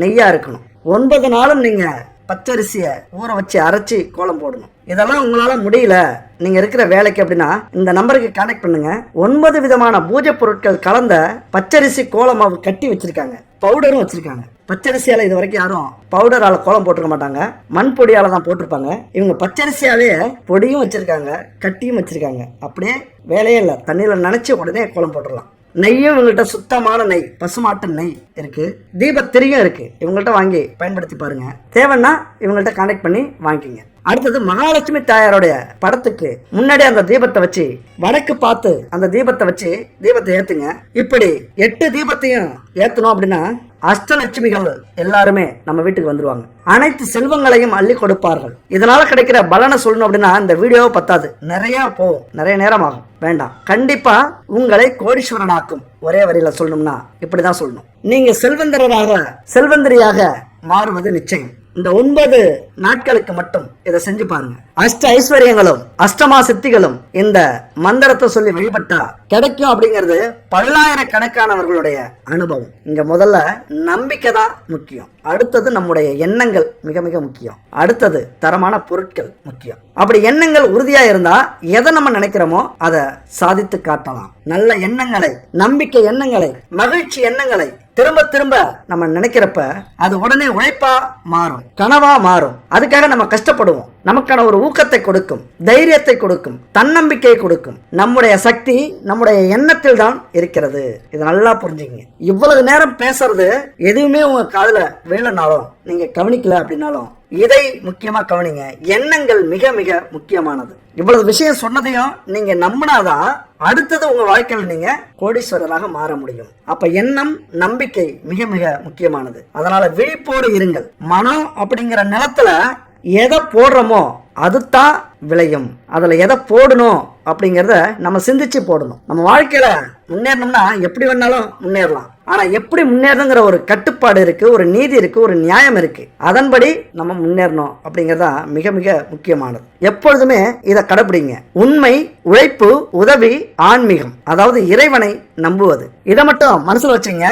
நெய்யா இருக்கணும். 9 நாளும் நீங்க பச்சரிசிய ஊற வச்சு அரைச்சி கோலம் போடணும். இதெல்லாம் உங்களால முடியல நீங்க இருக்கிற வேலைக்கு அப்படின்னா இந்த நம்பருக்கு கான்டாக்ட் பண்ணுங்க. 9 விதமான பூஜை பொருட்கள் கலந்த பச்சரிசி கோலமாவு கட்டி வச்சிருக்காங்க. பவுடரும் வச்சிருக்காங்க. பச்சரிசியால இது வரைக்கும் யாரும் பவுடரால கோலம் போட்டிருக்க மாட்டாங்க. மண் பொடியால தான் போட்டிருப்பாங்க. இவங்க பச்சரிசியாவே பொடியும் வச்சிருக்காங்க, கட்டியும் வச்சிருக்காங்க. அப்படியே வேலையே இல்லை. தண்ணியில நினைச்சு உடனே கோலம் போட்டுடலாம். நெய்யும் இவங்கள்ட்ட சுத்தமான நெய், பசுமாட்டு நெய் இருக்கு. தீபத்திரியும் இருக்கு. இவங்கள்ட்ட வாங்கி பயன்படுத்தி பாருங்க. தேவைன்னா இவங்கள்ட்ட கான்டாக்ட் பண்ணி வாங்கிக்கிங்க. அடுத்தது மகாலட்சுமி தாயாருடைய படத்துக்கு முன்னாடி அந்த தீபத்தை வச்சு வடக்கு பார்த்து அந்த தீபத்தை வச்சு தீபத்தை ஏத்துங்க. இப்படி 8 தீபத்தையும் ஏத்தணும் அப்படின்னா அஷ்டலட்சுமிகள் எல்லாருமே நம்ம வீட்டுக்கு வந்துருவாங்க. அனைத்து செல்வங்களையும் அள்ளி கொடுப்பார்கள். இதனால கிடைக்கிற பலனை சொல்லணும் அப்படின்னா இந்த வீடியோவை பத்தாது, நிறைய போகும், நிறைய நேரம் ஆகும். வேண்டாம். கண்டிப்பா உங்களை கோடீஸ்வரனாக்கும். ஒரே வரியில சொல்லணும்னா இப்படிதான் சொல்லணும். நீங்க செல்வந்தரியாக மாறுவது நிச்சயம். இந்த 9 நாட்களுக்கு மட்டும் இதை செஞ்சு பாருங்க. அஷ்ட ஐஸ்வர்யங்களும் அஷ்டமா சித்திகளும் இந்த மந்திரத்தை சொல்லி வழிபட்டா கிடைக்கும் அப்படிங்கிறது பல்லாயிரக்கணக்கானவர்களுடைய அனுபவம். இங்க முதல்ல நம்பிக்கை தான் முக்கியம். அடுத்தது நம்முடைய எண்ணங்கள் மிக மிக முக்கியம். அடுத்தது தரமான பொருட்கள் முக்கியம். அப்படி எண்ணங்கள் உறுதியா இருந்தா எதை நம்ம நினைக்கிறோமோ அதை சாதித்து காட்டலாம். நல்ல எண்ணங்களை, நம்பிக்கை எண்ணங்களை, மகிழ்ச்சி எண்ணங்களை திரும்ப திரும்ப நம்ம நினைக்கிறப்ப அது உடனே உழைப்பா மாறும், கனவா மாறும். அதுக்காக நம்ம கஷ்டப்படுவோம். நமக்கான ஒரு ஊக்கத்தை கொடுக்கும், தைரியத்தை கொடுக்கும், தன்னம்பிக்கையை கொடுக்கும். நம்முடைய சக்தி நம்முடைய எண்ணத்தில் தான் இருக்கிறது. இதை நல்லா புரிஞ்சுங்க. இவ்வளவு நேரம் பேசுறது எதுவுமே உங்க காதுல வேலைனாலும் நீங்க கவனிக்கல அப்படின்னாலும் இதை முக்கியமா கவனிங்க. எண்ணங்கள் மிக மிக முக்கியமானது. இவ்வளவு விஷயம் சொன்னதையும் நீங்க நம்பினாதான் அடுத்தது உங்க வாழ்க்கையில் நீங்க கோடீஸ்வரராக மாற முடியும். அப்ப எண்ணம், நம்பிக்கை மிக மிக முக்கியமானது. அதனால விழிப்போடு இருங்கள். மனம் அப்படிங்கிற நிலத்துல எதை போடுறோமோ அதுதான் விளையும். அதுல எதை போடணும் அப்படிங்கறத நம்ம சிந்திச்சு போடணும். நம்ம வாழ்க்கையில முன்னேறணும்னா எப்படி வேணாலும் முன்னேறலாம். ஆனா எப்படி முன்னேறணுங்கிற ஒரு கட்டுப்பாடு இருக்கு, ஒரு நீதி இருக்கு, ஒரு நியாயம் இருக்கு. அதன்படி நம்ம முன்னேறணும் அப்படிங்கறதா மிக மிக முக்கியமானது. எப்பொழுதுமே இதை கடைபிடிங்க. உண்மை, உழைப்பு, உதவி, ஆன்மீகம், அதாவது இறைவனை நம்புவது. இதை மட்டும் மனசுல வச்சுங்க.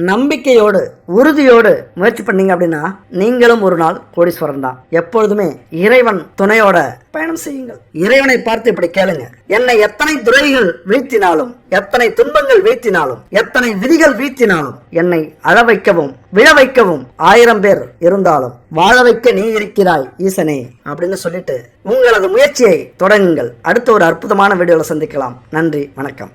நம்பிக்கையோடு உறுதியோடு முயற்சி பண்ணீங்க அப்படின்னா நீங்களும் ஒரு நாள் கோடீஸ்வரன் தான். எப்பொழுதுமே இறைவன் துணையோட பயணம் செய்யுங்கள். இறைவனை பார்த்து இப்படி கேளுங்க. என்னை எத்தனை துறைகள் வீழ்த்தினாலும், எத்தனை துன்பங்கள் வீழ்த்தினாலும், எத்தனை விதிகள் வீழ்த்தினாலும், என்னை அழ வைக்கவும் விழ வைக்கவும் 1000 பேர் இருந்தாலும் வாழ வைக்க நீ இருக்கிறாய் ஈசனே அப்படின்னு சொல்லிட்டு உங்களது முயற்சியை தொடங்குங்கள். அடுத்த ஒரு அற்புதமான வீடியோல சந்திக்கலாம். நன்றி, வணக்கம்.